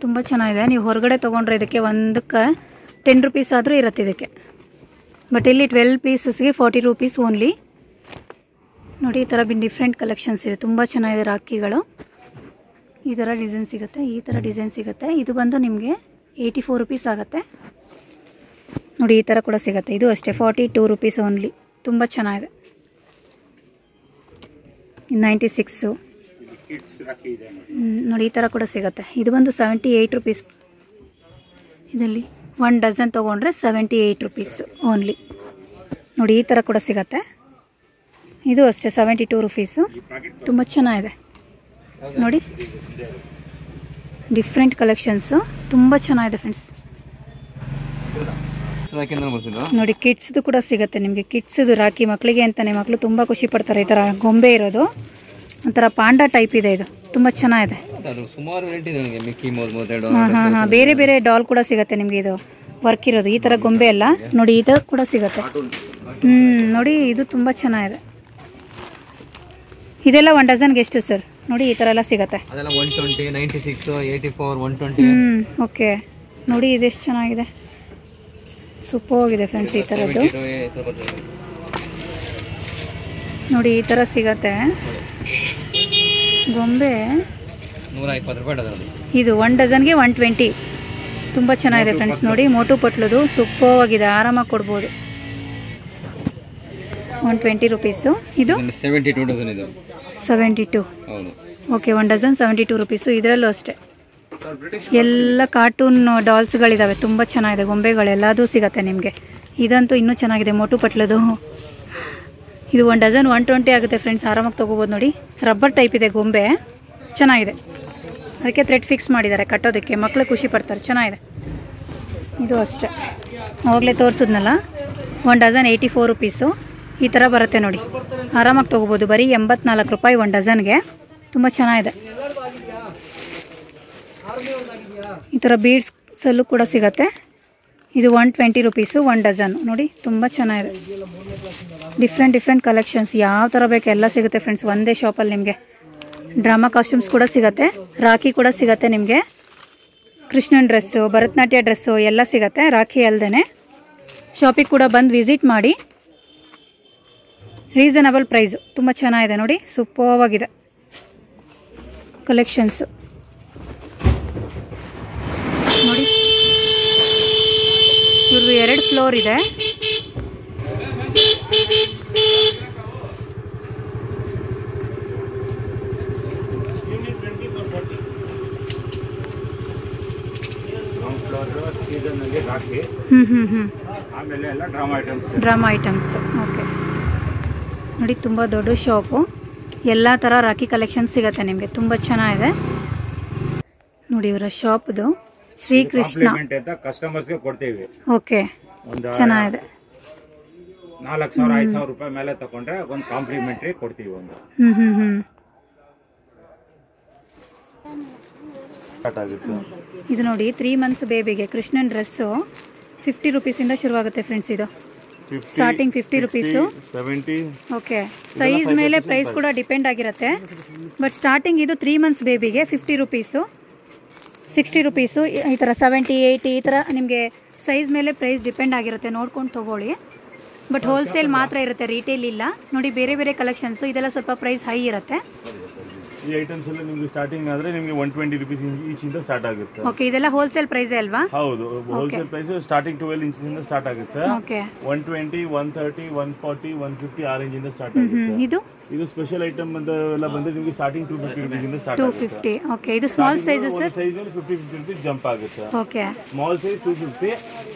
ತುಂಬ ಚೆನ್ನಾಗಿದೆ. ನೀವು ಹೊರಗಡೆ ತೊಗೊಂಡ್ರೆ ಇದಕ್ಕೆ ಒಂದಕ್ಕೆ 10 ರುಪೀಸ್ ಆದರೂ ಇರುತ್ತೆ ಇದಕ್ಕೆ. ಬಟ್ ಇಲ್ಲಿ 12 ಪೀಸಸ್ಗೆ 40 ರುಪೀಸ್ ಓನ್ಲಿ ನೋಡಿ. ಈ ಥರ ಡಿಫ್ರೆಂಟ್ ಕಲೆಕ್ಷನ್ಸ್ ಇದೆ, ತುಂಬ ಚೆನ್ನಾಗಿದೆ. ರಾಖಿಗಳು ಈ ಥರ ಡಿಸೈನ್ ಸಿಗುತ್ತೆ, ಈ ಥರ ಡಿಸೈನ್ ಸಿಗುತ್ತೆ. ಇದು ಬಂದು ನಿಮಗೆ 84 ರುಪೀಸ್ ಆಗುತ್ತೆ ನೋಡಿ. ಈ ಥರ ಕೂಡ ಸಿಗುತ್ತೆ. ಇದು ಅಷ್ಟೇ 42 ರುಪೀಸ್ ಓನ್ಲಿ. ತುಂಬ ಚೆನ್ನಾಗಿದೆ. 96 ನೋಡಿ. ಈ ಥರ ಕೂಡ ಸಿಗುತ್ತೆ. ಇದು ಬಂದು 78 ರುಪೀಸ್. ಇದರಲ್ಲಿ 1 ಡಜನ್ ತೊಗೊಂಡ್ರೆ 78 ರುಪೀಸ್ ಓನ್ಲಿ ನೋಡಿ. ಈ ಥರ ಕೂಡ ಸಿಗುತ್ತೆ. ಇದು ಅಷ್ಟೇ 72 ರುಪೀಸು. ತುಂಬ ಚೆನ್ನಾಗಿದೆ ನೋಡಿ. ಡಿಫ್ರೆಂಟ್ ಕಲೆಕ್ಷನ್ಸು ತುಂಬ ಚೆನ್ನಾಗಿದೆ ಫ್ರೆಂಡ್ಸ್ ನೋಡಿ. ಕಿಡ್ಸ್ದು ಕೂಡ ಸಿಗುತ್ತೆ ನಿಮಗೆ. ಕಿಡ್ಸ್ದು ರಾಖಿ ಮಕ್ಕಳಿಗೆ ಅಂತಲೇ, ಮಕ್ಕಳು ತುಂಬ ಖುಷಿ ಪಡ್ತಾರೆ. ಈ ಥರ ಗೊಂಬೆ ಇರೋದು ಒಂಥರ ಪಾಂಡಾ ಟೈಪ್ ಇದೆ. ಇದು ತುಂಬ ಚೆನ್ನಾಗಿದೆ. ಹಾಂ, ಬೇರೆ ಬೇರೆ ಡಾಲ್ ಕೂಡ ಸಿಗುತ್ತೆ ನಿಮಗೆ. ಇದು ವರ್ಕ್ ಇರೋದು ಈ ಥರ ಗೊಂಬೆ ಎಲ್ಲ ನೋಡಿ. ಇದು ಕೂಡ ಸಿಗುತ್ತೆ. ನೋಡಿ. ಇದು ತುಂಬ ಚೆನ್ನಾಗಿದೆ. ಇದೆಲ್ಲ 1 ಡಜನ್ಗೆ ಎಷ್ಟು ಸರ್? ನೋಡಿ ಈ ಥರ ಎಲ್ಲ ಸಿಗುತ್ತೆ. 120, 96, 84, 120. ಓಕೆ ನೋಡಿ. ಇದೆಷ್ಟು ಚೆನ್ನಾಗಿದೆ, ಸೂಪರ್ ಆಗಿದೆ ಫ್ರೆಂಡ್ಸ್. ಈ ಥರದ್ದು ನೋಡಿ. ಈ ಥರ ಸಿಗತ್ತೆ ಗೊಂಬೆ. 120 ರೂಪಾಯಿ ಡಜನ್. ಇದು 1 ಡಜನ್ಗೆ 120. ತುಂಬ ಚೆನ್ನಾಗಿದೆ ಫ್ರೆಂಡ್ಸ್ ನೋಡಿ. ಮೋಟು ಪಟ್ಲದು ಸೂಪರ್ ಆಗಿದೆ, ಆರಾಮಾಗಿ ಕೊಡ್ಬೋದು. 120 ರುಪೀಸು. ಇದು 72 ಡಜನ್. ಇದು 72. ಹೌದು. Okay 1 dozen 72 rupees. ಇದರಲ್ಲೂ ಅಷ್ಟೇ ಎಲ್ಲ ಕಾರ್ಟೂನ್ ಡಾಲ್ಸ್ಗಳಿದ್ದಾವೆ. ತುಂಬ ಚೆನ್ನಾಗಿದೆ. ಗೊಂಬೆಗಳೆಲ್ಲದೂ ಸಿಗುತ್ತೆ ನಿಮಗೆ. ಇದಂತೂ ಇನ್ನೂ ಚೆನ್ನಾಗಿದೆ, ಮೋಟು ಪಟ್ಲದು. ಇದು 1 ಡಜನ್ 120 ಆಗುತ್ತೆ ಫ್ರೆಂಡ್ಸ್. ಆರಾಮಾಗಿ ತೊಗೋಬೋದು ನೋಡಿ. ರಬ್ಬರ್ ಟೈಪ್ ಇದೆ ಗೊಂಬೆ, ಚೆನ್ನಾಗಿದೆ. ಅದಕ್ಕೆ ಥ್ರೆಡ್ ಫಿಕ್ಸ್ ಮಾಡಿದ್ದಾರೆ ಕಟ್ಟೋದಕ್ಕೆ, ಮಕ್ಕಳು ಖುಷಿ ಪಡ್ತಾರೆ. ಚೆನ್ನಾಗಿದೆ. ಇದು ಅಷ್ಟೇ ಆವಾಗಲೇ ತೋರಿಸಿದ್ನಲ್ಲ, 1 ಡಜನ್ 84 ರುಪೀಸು. ಈ ಥರ ಬರುತ್ತೆ ನೋಡಿ, ಆರಾಮಾಗಿ ತೊಗೋಬೋದು. ಬರೀ 84 ರೂಪಾಯಿ ಒಂದು ಡಜನ್ಗೆ, ತುಂಬ ಚೆನ್ನಾಗಿದೆ. ಈ ಥರ ಬೀಡ್ಸಲ್ಲೂ ಕೂಡ ಸಿಗತ್ತೆ. ಇದು 120 ರುಪೀಸು 1 ಡಜನ್. ನೋಡಿ ತುಂಬ ಚೆನ್ನಾಗಿದೆ. ಡಿಫ್ರೆಂಟ್ ಕಲೆಕ್ಷನ್ಸ್ ಯಾವ ಥರ ಬೇಕು ಎಲ್ಲ ಸಿಗುತ್ತೆ ಫ್ರೆಂಡ್ಸ್ ಒಂದೇ ಶಾಪಲ್ಲಿ. ನಿಮಗೆ ಡ್ರಾಮಾ ಕಾಸ್ಟ್ಯೂಮ್ಸ್ ಕೂಡ ಸಿಗುತ್ತೆ, ರಾಖಿ ಕೂಡ ಸಿಗುತ್ತೆ, ನಿಮಗೆ ಕೃಷ್ಣನ್ ಡ್ರೆಸ್ಸು, ಭರತನಾಟ್ಯ ಡ್ರೆಸ್ಸು ಎಲ್ಲ ಸಿಗುತ್ತೆ. ರಾಖಿ ಅಲ್ಲದೆ ಶಾಪಿಗೆ ಕೂಡ ಬಂದು ವಿಸಿಟ್ ಮಾಡಿ. ರೀಸನಬಲ್ ಪ್ರೈಸು, ತುಂಬ ಚೆನ್ನಾಗಿದೆ ನೋಡಿ, ಸೂಪರ್ವಾಗಿದೆ ಕಲೆಕ್ಷನ್ಸು ನೋಡಿ. ಇವ್ರದ್ದು 2 ಫ್ಲೋರ್ ಇದೆ. Drama items. ಓಕೆ ನೋಡಿ, ತುಂಬ ದೊಡ್ಡ ಶಾಪು, ಎಲ್ಲ ಥರ ರಾಖಿ ಕಲೆಕ್ಷನ್ ಸಿಗುತ್ತೆ ನಿಮಗೆ, ತುಂಬ ಚೆನ್ನಾಗಿದೆ ನೋಡಿ. ಇವರ ಶಾಪ್ದು ಶ್ರೀಕೃಷ್ಣ ಕಸ್ಟಮರ್ಸ್ಗೆ ಕೊಡ್ತೀವಿ. ಓಕೆ, ಚೆನ್ನಾಗಿದೆ. 4,000-5,000 ರೂಪಾಯಿ ಮೇಲೆ ತಗೊಂಡ್ರೆ ಒಂದು ಕಾಂಪ್ಲಿಮೆಂಟ್ರಿ ಕೊಡ್ತೀವಿ. ಒಂದು ಇದು ನೋಡಿ 3 ಮಂತ್ಸ್ ಬೇಬಿಗೆ ಕೃಷ್ಣನ್ ಡ್ರೆಸ್ಸು 50 ರುಪೀಸಿಂದ ಶುರುವಾಗುತ್ತೆ ಫ್ರೆಂಡ್ಸ್. ಇದು ಸ್ಟಾರ್ಟಿಂಗ್ 50 ರುಪೀಸು. ಓಕೆ, ಸೈಜ್ ಮೇಲೆ ಪ್ರೈಸ್ ಕೂಡ ಡಿಪೆಂಡ್ ಆಗಿರುತ್ತೆ. ಬಟ್ ಸ್ಟಾರ್ಟಿಂಗ್ ಇದು 3 ಮಂತ್ಸ್ ಬೇಬಿಗೆ 50 ರುಪೀಸು, 60 ರುಪೀಸು, ಈ ಥರ 70, 80 ಈ ಥರ ನಿಮಗೆ ಸೈಜ್ ಮೇಲೆ ಪ್ರೈಸ್ ಡಿಪೆಂಡ್ ಆಗಿರುತ್ತೆ. ನೋಡ್ಕೊಂಡು ತೊಗೊಳ್ಳಿ. ಬಟ್ ಹೋಲ್ಸೇಲ್ ಮಾತ್ರ ಇರುತ್ತೆ, ರಿಟೇಲ್ ಇಲ್ಲ ನೋಡಿ. ಬೇರೆ ಬೇರೆ ಕಲೆಕ್ಷನ್ಸು ಇದೆಲ್ಲ ಸ್ವಲ್ಪ ಪ್ರೈಸ್ ಹೈ ಇರುತ್ತೆ. ಈ ಐಟಮ್ಸ್ ಎಲ್ಲ ನಿಮಗೆ ಸ್ಟಾರ್ಟಿಂಗ್ ಆದ್ರೆ ನಿಮಗೆ 120 ರುಪೀಸ್ ಈಚ್ ಇಂದ ಸ್ಟಾರ್ಟ್ ಆಗುತ್ತೆ. ಓಕೆ, ಇದೆಲ್ಲ ಹೋಲ್ಸೇಲ್ ಪ್ರೈಸ್ ಅಲ್ವಾ? ಹೌದು, ಹೋಲ್ಸೇಲ್ ಪ್ರೈಸ್ ಸ್ಟಾರ್ಟಿಂಗ್ 12 ಇಂಚಸ್ ಇಂದ ಸ್ಟಾರ್ಟ್ ಆಗುತ್ತೆ. ಓಕೆ, 120, 130, 140, 150 ಆ ರೇಂಜ್ ಇಂದ ಸ್ಟಾರ್ಟ್ ಆಗುತ್ತೆ. ಇದು ಸ್ಪೆಷಲ್ ಐಟಮ್ ಅಂತ ಎಲ್ಲ ಬಂದ್ರೆ ನಿಮಗೆ ಸ್ಟಾರ್ಟಿಂಗ್ 250 ರುಪೀಸ್ ಇಂದ ಸ್ಟಾರ್ಟ್ ಆಗುತ್ತೆ. 250. ಓಕೆ, ಇದು ಸ್ಮಾಲ್ ಸೈಜ್ ಸರ್. ಸೈಜ್ ಮೇಲೆ 50 ರುಪೀಸ್ ಜಂಪ್ ಆಗುತ್ತೆ. ಓಕೆ, ಸ್ಮಾಲ್ ಸೈಜ್ 250,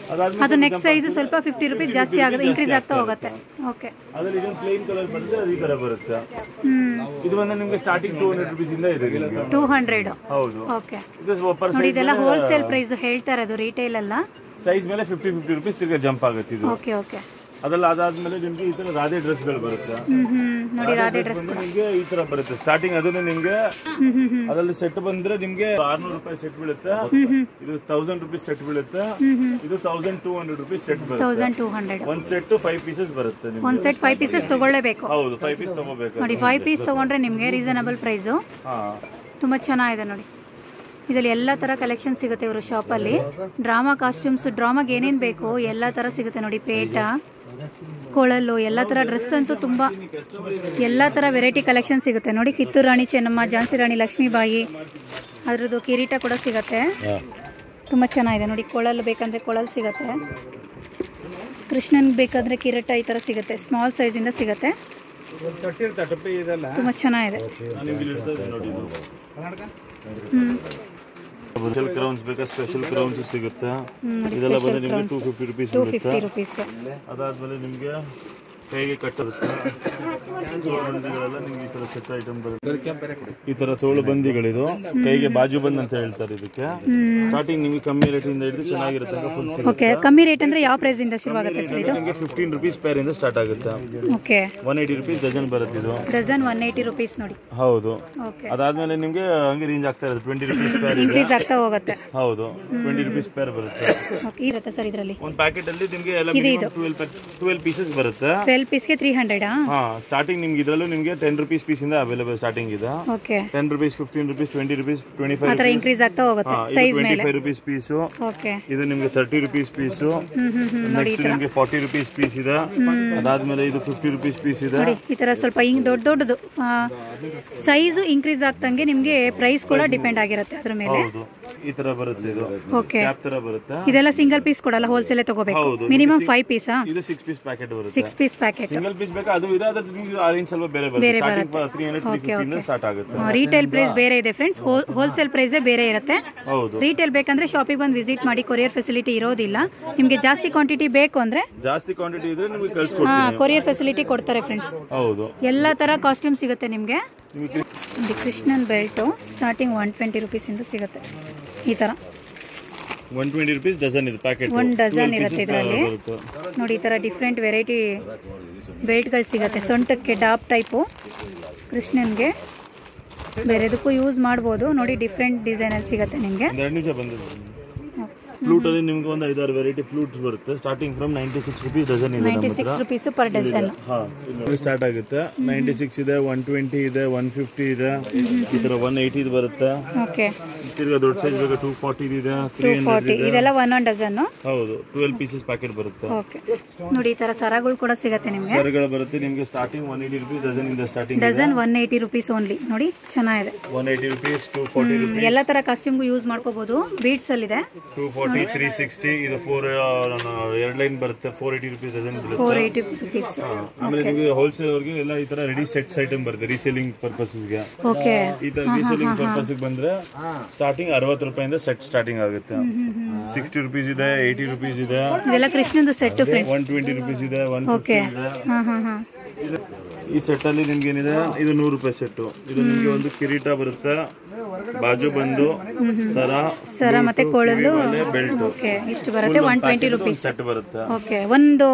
ಅದು ನೆಕ್ಸ್ಟ್ ಸೈಜ್ ಸ್ವಲ್ಪ 50 ರುಪೀಸ್ ಜಾಸ್ತಿ ಆಗುತ್ತೆ, ಇನ್ಕ್ರೀಸ್ ಆಗ್ತಾ ಹೋಗುತ್ತೆ. ಓಕೆ, ಅದರಲ್ಲಿ ಇದೊಂದು ಪ್ಲೇನ್ ಕಲರ್ ಬರುತ್ತೆ, ಅದು ಈ ತರ ಬರುತ್ತೆ. ಇದು ಬಂದ್ರೆ ನಿಮಗೆ ಸ್ಟಾರ್ಟಿಂಗ್ 200 ರುಪೀಸ್ ಇಂದ ಇದೆ. 200. ಹೌದು. ಓಕೆ, ಇದು ನೋಡಿ ಇದೆಲ್ಲ ಹೋಲ್ಸೇಲ್ ಪ್ರೈಸ್ ಹೇಳ್ತಾ ಇರೋದು, ರಿಟೇಲ್ ಅಲ್ಲ. ಸೈಜ್ ಮೇಲೆ 50 ರುಪೀಸ್ ತಿರ್ಗಾ ಜಂಪ್ ಆಗುತ್ತೆ ಇದು. ಓಕೆ ಓಕೆ, ಅದೆಲ್ಲ ಅದಾದ್ಮೇಲೆ ನಿಮ್ಗೆ ಈ ತರ ರಾಧೆ ಡ್ರೆಸ್ಗಳು ಬರುತ್ತೆ. ನೋಡಿ ರಾಧೆ ಡ್ರೆಸ್ ನಿಮ್ಗೆ ಈ ತರ ಬರುತ್ತೆ ಸ್ಟಾರ್ಟಿಂಗ್. ಅದನ್ನ ನಿಮ್ಗೆ ಅದರಲ್ಲಿ ಸೆಟ್ ಬಂದ್ರೆ ನಿಮ್ಗೆ 600 ರೂಪಾಯಿ ಸೆಟ್ ಬೀಳುತ್ತೆ. ಇದು 1000 ರುಪೀಸ್ ಸೆಟ್ ಬೀಳುತ್ತೆ. ಇದು 1200 ರುಪೀಸ್ ಸೆಟ್ ಬರುತ್ತೆ. 1200. ಒಂದ್ ಸೆಟ್ 5 ಪೀಸಸ್ ಬರುತ್ತೆ. ಒಂದ್ ಸೆಟ್ 5 ಪೀಸಸ್ ತಗೊಳ್ಳೇಬೇಕು. ಹೌದು, 5 ಪೀಸ್ ತಗೋಬೇಕು ನೋಡಿ. 5 ಪೀಸ್ ತಗೊಂಡ್ರೆ ನಿಮ್ಗೆ ರೀಸನಬಲ್ ಪ್ರೈಸ್. ತುಂಬಾ ಚೆನ್ನಾಗಿದೆ ನೋಡಿ. ಇದರಲ್ಲಿ ಎಲ್ಲ ತರ ಕಲೆಕ್ಷನ್ ಸಿಗುತ್ತೆ ಇವರು ಶಾಪಲ್ಲಿ. ಡ್ರಾಮಾ ಕಾಸ್ಟ್ಯೂಮ್ಸ್, ಡ್ರಾಮಾಗೆ ಏನೇನು ಬೇಕು ಎಲ್ಲ ತರ ಸಿಗುತ್ತೆ ನೋಡಿ. ಪೇಟ, ಕೊಳಲು, ಎಲ್ಲ ತರ ಡ್ರೆಸ್ ಅಂತೂ ತುಂಬಾ ಎಲ್ಲ ತರ ವೆರೈಟಿ ಕಲೆಕ್ಷನ್ ಸಿಗುತ್ತೆ ನೋಡಿ. ಕಿತ್ತೂರು ರಾಣಿ ಚೆನ್ನಮ್ಮ, ಝಾನ್ಸಿ ರಾಣಿ ಲಕ್ಷ್ಮೀಬಾಯಿ, ಅದ್ರದ್ದು ಕಿರೀಟ ಕೂಡ ಸಿಗುತ್ತೆ. ತುಂಬ ಚೆನ್ನಾಗಿದೆ ನೋಡಿ. ಕೊಳಲು ಬೇಕಂದ್ರೆ ಕೊಳಲು ಸಿಗುತ್ತೆ, ಕೃಷ್ಣನ್ ಬೇಕಾದ್ರೆ ಕಿರೀಟ ಈ ಥರ ಸಿಗುತ್ತೆ. ಸ್ಮಾಲ್ ಸೈಜಿಂದ ಸಿಗುತ್ತೆ, ತುಂಬ ಚೆನ್ನಾಗಿದೆ. ಸ್ಪೆಷಲ್ ಕ್ರೌನ್ಸ್ ಬೇಕಾ? ಸ್ಪೆಷಲ್ ಕ್ರೌನ್ಸ್ ಸಿಗುತ್ತೆ. ಇದೆಲ್ಲ ಬಂದ್ರೆ ನಿಮಗೆ 250 ರುಪೀಸ್ ಬರುತ್ತೆ. ಅದಾದ್ಮೇಲೆ ನಿಮಗೆ ಕೈಗೆ ಕಟ್ಟರುತ್ತೆ. ಬಂದಿಗಳೆಲ್ಲ ನಿಮ್ಗೆ ಈ ತರ ಸೆಟ್ ಐಟಮ್ ಬರುತ್ತೆ. ಈ ತರ ತೋಳು ಬಂದಿಗಳಿದು ಕೈಗೆ ಬಾಜು ಬಂದ್ ಅಂತ ಹೇಳ್ತಾರೆ ಇದಕ್ಕೆ. ಸ್ಟಾರ್ಟಿಂಗ್ ನಿಮಗೆ ಕಮ್ಮಿ ರೇಟ್ ಇಂದ ಹಿಡಿದು ಚೆನ್ನಾಗಿರುತ್ತೆ. ಓಕೆ, ಕಮ್ಮಿ ರೇಟ್ ಅಂದ್ರೆ ಯಾವ ಪ್ರೈಸ್ ಇಂದ ಶುರು ಆಗುತ್ತೆ ಸರ್ ಇದು? ನಿಮಗೆ 15 ರುಪೀಸ್ ಪೇರ್ ಇಂದ ಸ್ಟಾರ್ಟ್ ಆಗುತ್ತೆ. ಓಕೆ, 180 ರುಪೀಸ್ ಡಜನ್ ಬರುತ್ತೆ ಇದು. ಡಜನ್ 180 ರುಪೀಸ್ ನೋಡಿ. ಹೌದು. ಓಕೆ, ಅದಾದ್ಮೇಲೆ ನಿಮ್ಗೆ ಹಂಗೆ ರೇಂಜ್ ಆಗ್ತಾ ಇರುತ್ತೆ. 20 ರುಪೀಸ್ ಪೇರ್ ಇನ್ಕ್ರೀಸ್ ಆಗ್ತಾ ಹೋಗುತ್ತೆ. ಹೌದು, 20 ರುಪೀಸ್ ಪೇರ್ ಬರುತ್ತೆ. ಓಕೆ, ಇರುತ್ತೆ ಸರ್ ಇದರಲ್ಲಿ. ಒಂದು ಪ್ಯಾಕೆಟ್ ಅಲ್ಲಿ ನಿಮಗೆ ಎಲ್ಲ 12 ಪೀಸಸ್ ಬರುತ್ತೆ. 12 ಪೀಸ್ಗೆ 300. ಹಾ, ಸ್ಟಾರ್ಟಿಂಗ್ ನಿಮ್ಗೆ ಇದರಲ್ಲೂ ನಿಮಗೆ 10 ರುಪೀಸ್ ಪೀಸ್ ಇಂದ ಅವೈಲೇಬಲ್ ಸ್ಟಾರ್ಟಿಂಗ್ ಇದೆ. ಓಕೆ, 10 ರುಪೀಸ್, 15 ರುಪೀಸ್, 20 ರುಪೀಸ್, 25 ಆ ತರ ಇನ್ಕ್ರೀಸ್ ಆಗ್ತಾ ಹೋಗುತ್ತೆ ಸೈಜ್ ಮೇಲೆ. 25 ರುಪೀಸ್ ಪೀಸು. ಓಕೆ, ಇದು ನಿಮಗೆ 30 ರುಪೀಸ್ ಪೀಸು. ನೆಕ್ಸ್ಟ್ ನಿಮಗೆ 40 ರುಪೀಸ್ ಪೀಸ್ ಇದೆ. ಅದಾದ್ಮೇಲೆ ಇದು 50 ರುಪೀಸ್ ಪೀಸ್ ಇದೆ. ನೋಡಿ ಈ ತರ ಸ್ವಲ್ಪ ದೊಡ್ಡದು ಸೈಜ್ ಇನ್ಕ್ರೀಸ್ ಆಗ್ತಂಗೆ ನಿಮ್ಗೆ ಪ್ರೈಸ್ ಕೂಡ ಡಿಪೆಂಡ್ ಆಗಿರುತ್ತೆ ಅದ್ರ ಮೇಲೆ. ಹೌದು, ಈ ತರ ಬರುತ್ತೆ ಇದು. ಓಕೆ, ಕ್ಯಾಪ್ ತರ ಬರುತ್ತೆ. ಇದೆಲ್ಲ ಸಿಂಗಲ್ ಪೀಸ್ ಕೊಡಲ್ಲ, ಹೋಲ್ಸೇಲ್ ತಗೋಬೇಕು. Minimum 5 piece. ಇದು 6 ಪೀಸ್ ಪ್ಯಾಕೆಟ್ ಬರುತ್ತೆ. 6 ಪೀಸ್ ಪ್ಯಾಕೆಟ್. ಸಿಂಗಲ್ ಪೀಸ್ ಬೇಕಾ? ಅದು ಇದೆ, ಅದ್ರ ನಿಮಗೆ ಆರೆಂಜ್ ಸ್ವಲ್ಪ ಬೇರೆ ಬರುತ್ತೆ. ಸ್ಟಾರ್ಟಿಂಗ್ 350 ಇಂದ ಸ್ಟಾರ್ಟ್ ಆಗುತ್ತೆ. ರಿಟೇಲ್ ಪ್ರೈಸ್ ಬೇರೆ ಇದೆ ಫ್ರೆಂಡ್ಸ್, ಹೋಲ್ಸೇಲ್ ಪ್ರೈಸ್ ಬೇರೆ ಇರುತ್ತೆ. ಹೌದು. ರಿಟೇಲ್ ಬೇಕಂದ್ರೆ ಶಾಪಿಗೆ ಬಂದು ವಿಸಿಟ್ ಮಾಡಿ, ಕೊರಿಯರ್ ಫೆಸಿಲಿಟಿ ಇರೋದಿಲ್ಲ. ನಿಮಗೆ ಜಾಸ್ತಿ ಕ್ವಾಂಟಿಟಿ ಬೇಕು ಅಂದ್ರೆ, ಜಾಸ್ತಿ ಕ್ವಾಂಟಿಟಿ ಇದ್ರೆ ನಿಮಗೆ ಕಳಿಸ್ಕೊಡ್ತೀನಿ. ಕೊರಿಯರ್ ಫೆಸಿಲಿಟಿ ಕೊಡ್ತಾರೆ ಫ್ರೆಂಡ್ಸ್. ಹೌದು, ಎಲ್ಲ ತರ ಕಾಸ್ಟ್ಯೂಮ್ ಸಿಗುತ್ತೆ ನಿಮಗೆ. ಕೃಷ್ಣನ್ ಬೆಲ್ಟು ಸ್ಟಾರ್ಟಿಂಗ್ 120 ರುಪೀಸ್ ಇಂದ ಸಿಗುತ್ತೆ ಈ ತರ. 120 rupees ಡಜನ್ ಇದು ಪ್ಯಾಕೆಟ್. 1 ಡಜನ್ ಇರುತ್ತೆ ಇದರಲ್ಲಿ. ನೋಡಿ ಈ ಥರ ಡಿಫ್ರೆಂಟ್ ವೆರೈಟಿ ಬೆಲ್ಟ್ಗಳು ಸಿಗುತ್ತೆ. ಸೊಂಟಕ್ಕೆ ಡಾಪ್ ಟೈಪು ಕೃಷ್ಣನ್ಗೆ, ಬೇರೆದಕ್ಕೂ ಯೂಸ್ ಮಾಡ್ಬೋದು. ನೋಡಿ ಡಿಫ್ರೆಂಟ್ ಡಿಸೈನಲ್ಲಿ ಸಿಗುತ್ತೆ ನಿಮಗೆ. 2 ನಿಮಿಷ ಬಂದಿದೆ. ಫ್ಲೂಟ್ ಅಲ್ಲಿ ನಿಮ್ಗೆ ಒಂದು 5-6 ವೆರೈಟಿ ಫ್ಲೂಟ್ಸ್ ಬರುತ್ತೆ. ಸ್ಟಾರ್ಟಿಂಗ್ ಫ್ರಮ್ 96 rupees ಡಜನ್ ಇದೆ. 96 rupees ಪರ್ ಡಜನ್. ಸ್ಟಾರ್ಟ್ ಆಗುತ್ತೆ. 96 ಇದೆ, 120 ಇದೆ, 150 ಇದೆ, ಈ ತರ 180 ಬರುತ್ತೆ. ಓಕೆ. ತಿರ್ಗಾ ದೊಡ್ಡ ಸೈಜ್ ಬೇಕಾ 240 ಇದೆ, 300 ಇದೆ. ಇದೆಲ್ಲ 1 ಡಜನ್. ಹೌದು, 12 ಪೀಸಸ್ ಪ್ಯಾಕೆಟ್ ಬರುತ್ತೆ. ಓಕೆ. ನೋಡಿ ಈ ತರ ಸರಗಳು ಕೂಡ ಸಿಗುತ್ತೆ ನಿಮಗೆ. ಸರಗಳು ಬರುತ್ತೆ ನಿಮಗೆ ಸ್ಟಾರ್ಟಿಂಗ್ 180 rupees ಡಜನ್ ಇಂದ ಸ್ಟಾರ್ಟಿಂಗ್. Dozen 180 rupees only. ನೋಡಿ ಚೆನ್ನಾಗಿದೆ. 180 rupees, 240 rupees. ಎಲ್ಲ ತರ ಕಾಸ್ಟ್ಯೂಮ್ಗೂ ಯೂಸ್ ಮಾಡ್ಕೋಬಹುದು. ಬೀಡ್ಸ್ ಅಲ್ಲಿ ಇದೆ. 240, 360 ಇದು 2 ಲೈನ್ ಬರುತ್ತೆ. 480 rupees ಡಜನ್ ಬರುತ್ತೆ. 480 rupees. ಆಮೇಲೆ ನಿಮಗೆ ಹೋಲ್ಸೇಲ್ ಅವರಿಗೆ ಎಲ್ಲ ಈ ತರ ರೆಡಿ ಸೆಟ್ಸ್ ಐಟಮ್ ಬರುತ್ತೆ ರೀಸೇಲಿಂಗ್ ಪರ್ಪಸ್ ಗೆ. ಓಕೆ. ಈ ತರ ರೀಸೇಲಿಂಗ್ ಪರ್ಪಸ್ ಗೆ ಬಂದ್ರೆ ಸ್ಟಾರ್ಟಿಂಗ್ 60 ರೂಪಾಯಿಂದ ಸೆಟ್ ಸ್ಟಾರ್ಟಿಂಗ್ ಆಗುತ್ತೆ. 60 rupees ಇದೆ, 80 rupees ಇದೆ. ಇದೆಲ್ಲ ಕೃಷ್ಣಂದು ಸೆಟ್ ಫ್ರೆಂಡ್ಸ್. 120 rupees ಇದೆ, 150 ಇದೆ. ಈ ಸೆಟ್ ಅಲ್ಲಿ ನಿಮ್ಗೆ ಏನಿದೆ, ಇದು 100 ರೂಪಾಯಿ ಸೆಟ್. ಇದು ನಿಮ್ಗೆ ಒಂದು ಕಿರೀಟ ಬರುತ್ತೆ, ಬಾಜು ಬಂದು ಸರ ಮತ್ತೆ ಕೊಳಲು ಬೆಲ್ಟ್. ಓಕೆ. ಇಷ್ಟು ಬರುತ್ತೆ. 120 rupees ಸೆಟ್ ಬರುತ್ತೆ. ಓಕೆ. ಒಂದು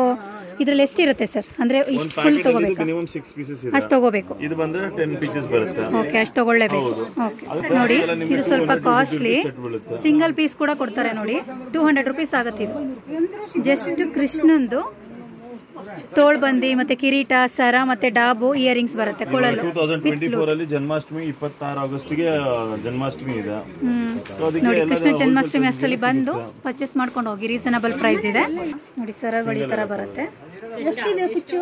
ಇದ್ರಲ್ಲಿ ಎಷ್ಟು ಇರುತ್ತೆ ಸರ್? ಅಂದ್ರೆ ಇಷ್ಟು ಫುಲ್ ತಗೋಬೇಕು? ಮಿನಿಮಮ್ 6 ಪೀಸಸ್ ಇದೆ. ಅಷ್ಟು ತಗೋಬೇಕು. ಇದು ಬಂದ್ರೆ 10 ಪೀಸಸ್ ಬರುತ್ತೆ. ಓಕೆ, ಅಷ್ಟು ತಗೊಳ್ಳೇಬೇಕು. ಓಕೆ. ನೋಡಿ ಇದು ಸ್ವಲ್ಪ ಕಾಸ್ಟ್ಲಿ. ಸಿಂಗಲ್ ಪೀಸ್ ಕೂಡ ಕೊಡ್ತಾರೆ ನೋಡಿ. 200 rupees ಆಗುತ್ತೆ ಇದು. ಜಸ್ಟ್ ಕೃಷ್ಣಂದು ತೋಳ್ಬಂದಿ ಮತ್ತೆ ಕಿರೀಟ, ಸರ ಮತ್ತೆ ಡಾಬು, ಇಯರಿಂಗ್ಸ್ ಬರುತ್ತೆ. ಕೊಳಲು 2024 ಅಲ್ಲಿ ಜನ್ಮಾಷ್ಟಮಿ 26 ಆಗಸ್ಟ್ಗೆ ಜನ್ಮಾಷ್ಟಮಿ ಇದೆ. ನೋಡಿ ಕೃಷ್ಣ ಜನ್ಮಾಷ್ಟಮಿ ಅಷ್ಟರಲ್ಲಿ ಬಂದು ಪರ್ಚೇಸ್ ಮಾಡ್ಕೊಂಡು ಹೋಗಿ. ರೀಸನಬಲ್ ಪ್ರೈಸ್ ಇದೆ. ನೋಡಿ ಸರಗಳು ಈ ತರ ಬರುತ್ತೆ. ಎಷ್ಟಿದೆ ಕುಚ್ಚು?